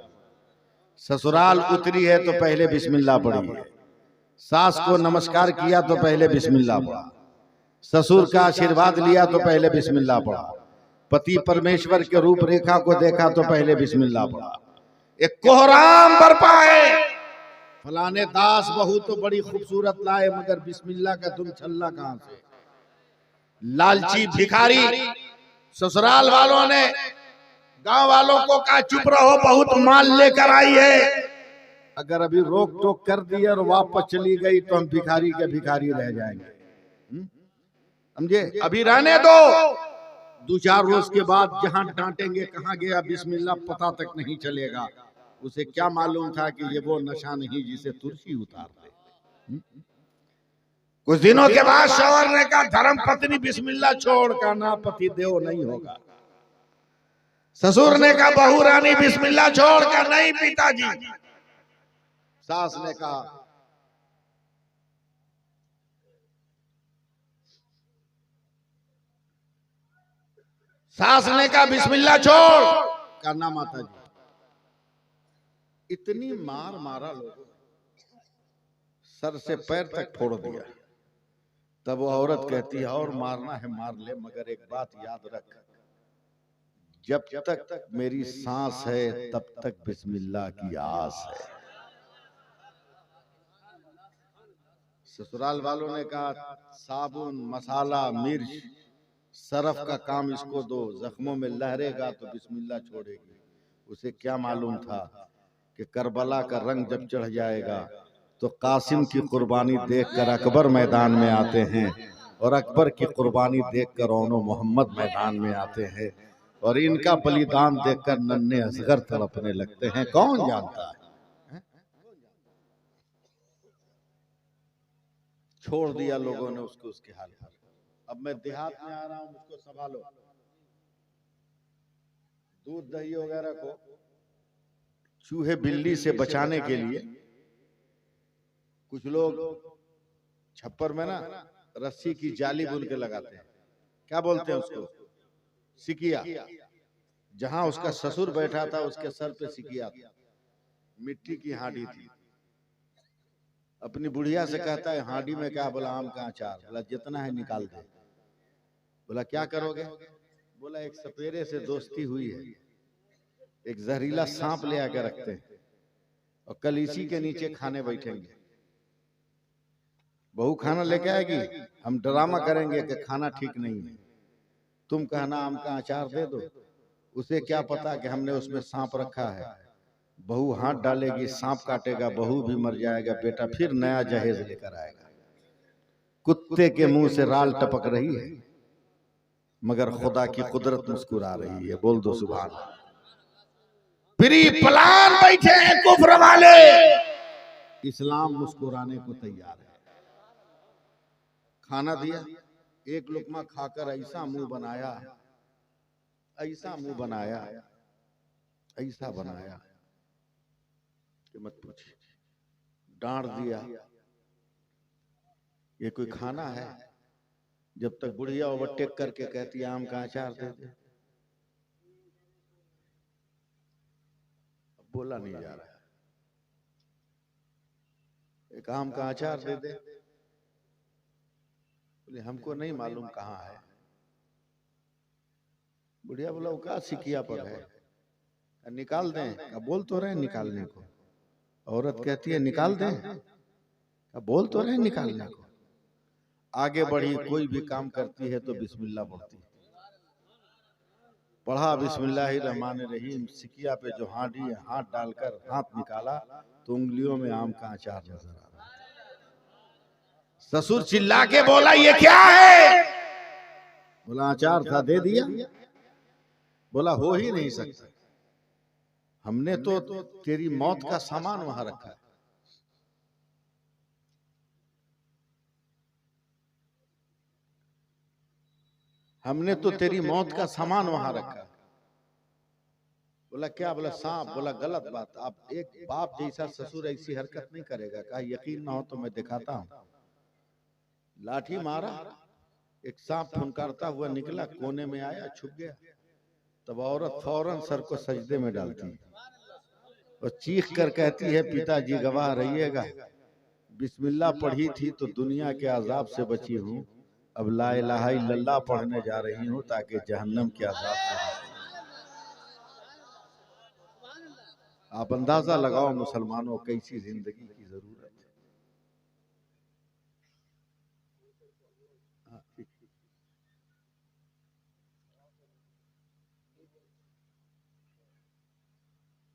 ससुराल उतरी है तो पहले बिस्मिल्लाह पढ़ी। सास को नमस्कार किया तो पहले बिस्मिल्लाह पढ़ा। ससुर का आशीर्वाद लिया तो पहले बिस्मिल्लाह पढ़ा। पति परमेश्वर के रूप रेखा को देखा तो पहले बिस्मिल्लाह पढ़ा। एक कोहराम बरपा है, फलाने दास बहू तो बड़ी खूबसूरत लाए, मगर बिस्मिल्लाह का तुम छल्ला कहां से? लालची भिखारी ससुराल वालों ने गांव वालों को कहा चुप रहो, बहुत माल लेकर आई है, अगर अभी रोक टोक कर दी और वापस चली गई तो हम भिखारी के भिखारी रह जाएंगे। समझे? अभी रहने दो, 2-4 रोज के बाद जहां डांटेंगे कहां गया बिस्मिल्लाह पता तक नहीं चलेगा। उसे क्या मालूम था कि ये वो नशा नहीं जिसे तुलसी उतार दे। कुछ दिनों के बाद शौहर ने कहा धर्म पत्नी बिस्मिल्लाह छोड़ का ना पति देव नहीं होगा। ससुर ने कहा बहू रानी बिस्मिल्लाह छोड़ का नहीं पिताजी। सास ने कहा बिस्मिल्लाह छोड़ करना माता जी। इतनी मार मारा लोगों, सर से पैर तक फोड़ दिया। तब वो औरत कहती है और मारना है मार ले, मगर एक बात याद रख, जब तक मेरी सांस है तब तक बिस्मिल्लाह की आस है। ससुराल वालों ने कहा साबुन मसाला मिर्च सरफ का काम इसको दो, जख्मों में लहरेगा तो बिस्मिल्लाह छोड़ेगी। उसे क्या मालूम था कि करबला का रंग जब चढ़ जाएगा तो कासिम की कुर्बानी देखकर अकबर मैदान में आते हैं और अकबर की कुर्बानी देखकर ओनो मोहम्मद मैदान में आते हैं और इनका बलिदान देखकर नन्हे असगर तड़पने लगते हैं। कौन जानता है? छोड़ दिया लोगों ने उसको उसके हाल पर। अब मैं देहात में आ रहा हूं, मुझको संभालो। दूध दही वगैरह को चूहे बिल्ली से बचाने के लिए कुछ लोग छप्पर में ना रस्सी की जाली बुन के लगाते हैं। क्या बोलते हैं उसको? सिकिया। जहां उसका ससुर बैठा था उसके सर पे सिकिया था, मिट्टी की हांडी थी। अपनी बुढ़िया से कहता है हांडी में क्या? बोला आम का अचार। बोला जितना है निकाल दे। बोला क्या करोगे? बोला एक सपेरे से दोस्ती हुई है, एक जहरीला सांप ले आकर रखते हैं और कल इसी के नीचे खाने बैठेंगे। बहू खाना लेके आएगी, हम ड्रामा करेंगे कि खाना ठीक नहीं है, तुम कहना आम का अचार दे दो। उसे क्या पता कि हमने उसमें सांप रखा है। बहू हाथ डालेगी, सांप काटेगा, बहू भी मर जाएगा, बेटा फिर नया जहेज लेकर आएगा। कुत्ते के मुंह से राल टपक रही है मगर खुदा की कुदरत मुस्कुरा रही है। बोल दो सुभान अल्लाह। प्री प्लान बैठे हैं कुफ्र वाले, इस्लाम मुस्कुराने को तैयार है। खाना दिया, एक लुकमा खाकर ऐसा मुंह बनाया, ऐसा मुंह बनाया, ऐसा बनाया कि मत पूछिए। डांट दिया, ये कोई खाना है? जब तक बुढ़िया ओवरटेक करके कहती आम का अचार दे दे। बोला नहीं जा रहा है, एक आम का अचार दे दे। बोले हमको नहीं मालूम कहाँ है। बुढ़िया बोला वो का सिकिया पर है, निकाल दें? बोल तो रहे निकालने को। औरत कहती है निकाल दें? बोल तो रहे निकालने को। आगे बढ़ी, कोई भी काम करती है तो बिस्मिल्लाह पढ़ती है। पढ़ा बिस्मिल्लाहिर्रहमानिर्रहीम, सिकिया पे जो हांडी है हाथ डालकर हाथ निकाला तो उंगलियों में आम का अचार नजर आ रहा। ससुर चिल्ला के बोला ये क्या है? बोला अचार था दे दिया। बोला हो ही नहीं सकता, हमने तो तेरी मौत का सामान वहां रखा है। हमने तो तेरी मौत का सामान वहां रखा। बोला क्या? बोला सांप। बोला गलत बात, आप एक बाप जैसा ससुर ऐसी हरकत नहीं करेगा। कहा यकीन ना हो तो मैं दिखाता हूं। लाठी मारा, एक सांप फुनकारता हुआ निकला, कोने में आया, छुप गया। तब औरत फौरन सर को सजदे में डालती और चीख कर कहती है पिताजी गवाह रहिएगा, बिस्मिल्लाह पढ़ी थी तो दुनिया के अजाब से बची हूँ, अब ला इलाहा इल्लल्लाह पढ़ने जा रही हूँ ताकि जहन्नम के अजाब से। आप अंदाजा लगाओ मुसलमानों कैसी जिंदगी की जरूरत है।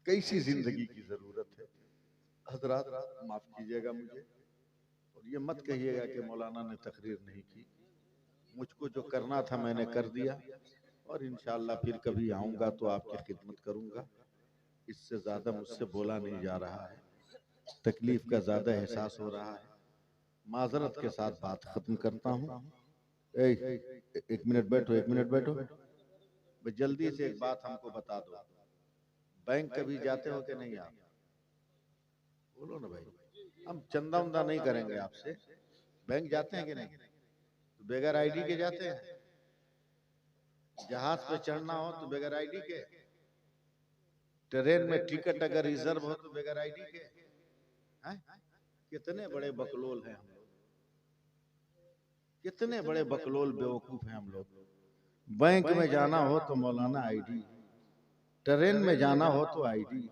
कैसी जिंदगी की जरूरत है। हजरात माफ कीजिएगा मुझे, और ये मत कहिएगा कि मौलाना ने तकरीर नहीं की। मुझको जो करना था मैंने कर दिया, और इंशाअल्लाह फिर कभी आऊंगा तो आपकी खिदमत करूंगा। इससे ज्यादा मुझसे बोला नहीं जा रहा है, तकलीफ का ज्यादा एहसास हो रहा है। माजरत के साथ बात खत्म करता हूँ। एक मिनट बैठो, एक मिनट बैठो। भाई जल्दी से एक बात हमको बता दो, बैंक कभी जाते हो कि नहीं आप? बोलो ना भाई, हम चंदा उंदा नहीं करेंगे आपसे। बैंक जाते हैं कि नहीं? तो बगैर आईडी के जाते हैं? जहाज पे चढ़ना हो तो बगैर आईडी के? ट्रेन में टिकट अगर रिजर्व हो तो बगैर आईडी के? हैं? कितने बड़े बकलोल हैं हम लोग, कितने बड़े बकलोल बेवकूफ हैं हम लोग। बैंक में जाना हो तो मौलाना आईडी, ट्रेन में जाना हो तो आईडी,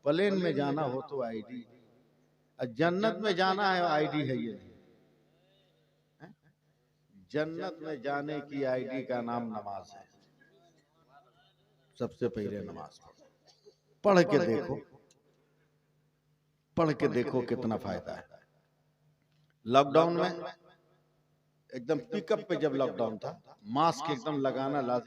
प्लेन में जाना हो तो आईडी, जन्नत में जाना है आईडी है ये नहीं। जन्नत में जाने की आईडी का नाम नमाज है। सबसे पहले नमाज पढ़ के देखो, पढ़ के देखो कितना फायदा है। लॉकडाउन में एकदम पिकअप पे जब लॉकडाउन था, मास्क एकदम लगाना लाजिम